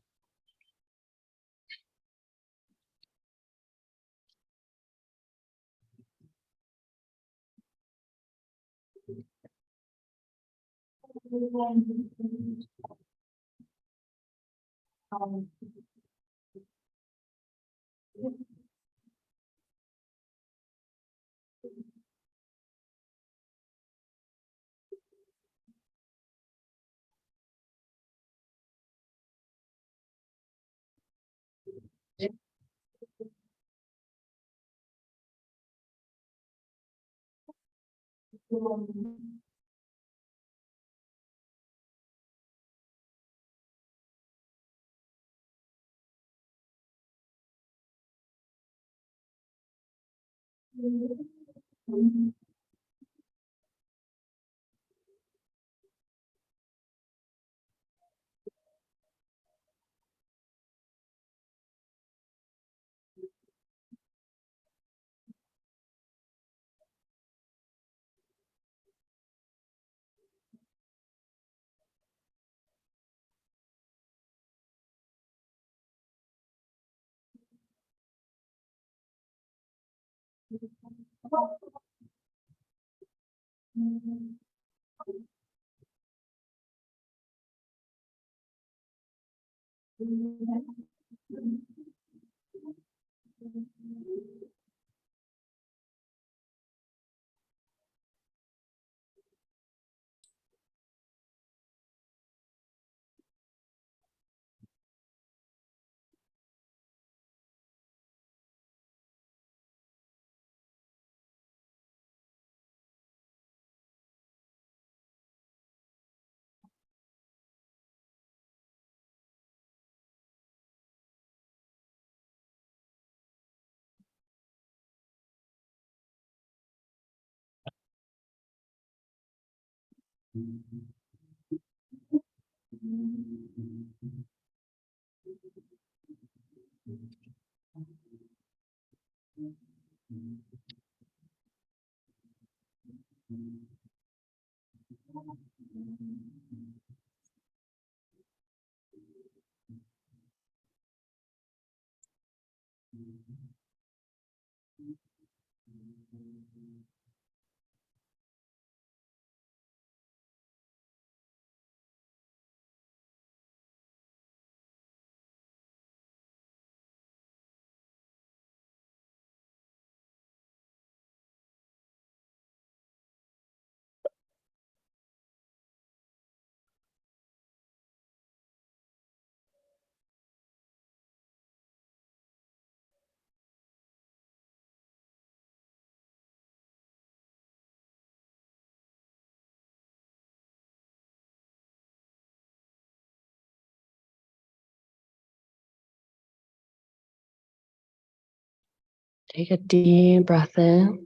Take a deep breath in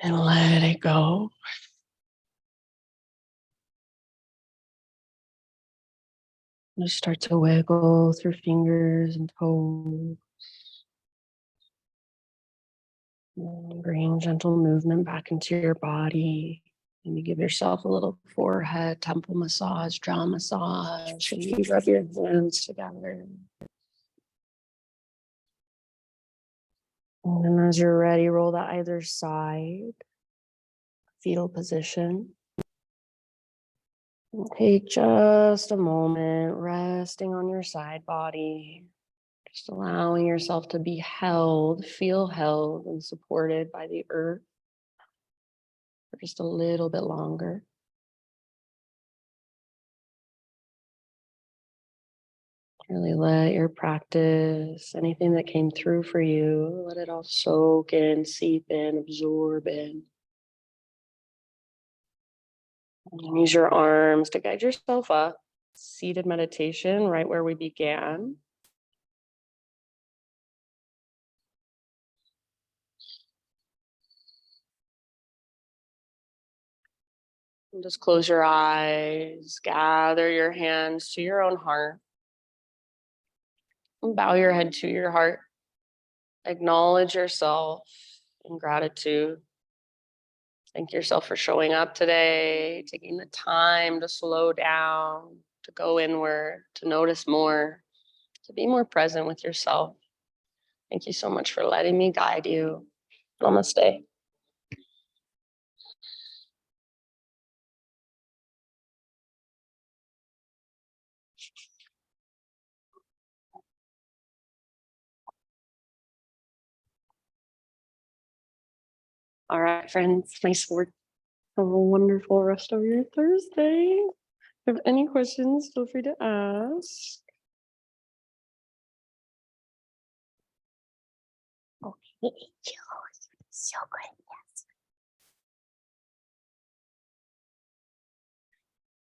and let it go. Just start to wiggle through fingers and toes. Bring gentle movement back into your body. Maybe give yourself a little forehead, temple massage, jaw massage, and you rub your hands together. And then as you're ready, roll to either side, fetal position. And take just a moment resting on your side body, just allowing yourself to be held, feel held and supported by the earth for just a little bit longer. Really let your practice, anything that came through for you, let it all soak in, seep in, absorb in. And use your arms to guide yourself up. Seated meditation, right where we began. And just close your eyes, gather your hands to your own heart, and bow your head to your heart. Acknowledge yourself in gratitude. Thank yourself for showing up today, taking the time to slow down, to go inward, to notice more, to be more present with yourself. Thank you so much for letting me guide you. Namaste. All right, friends, nice work. Have a wonderful rest of your Thursday. If you have any questions, feel free to ask. Okay, so great.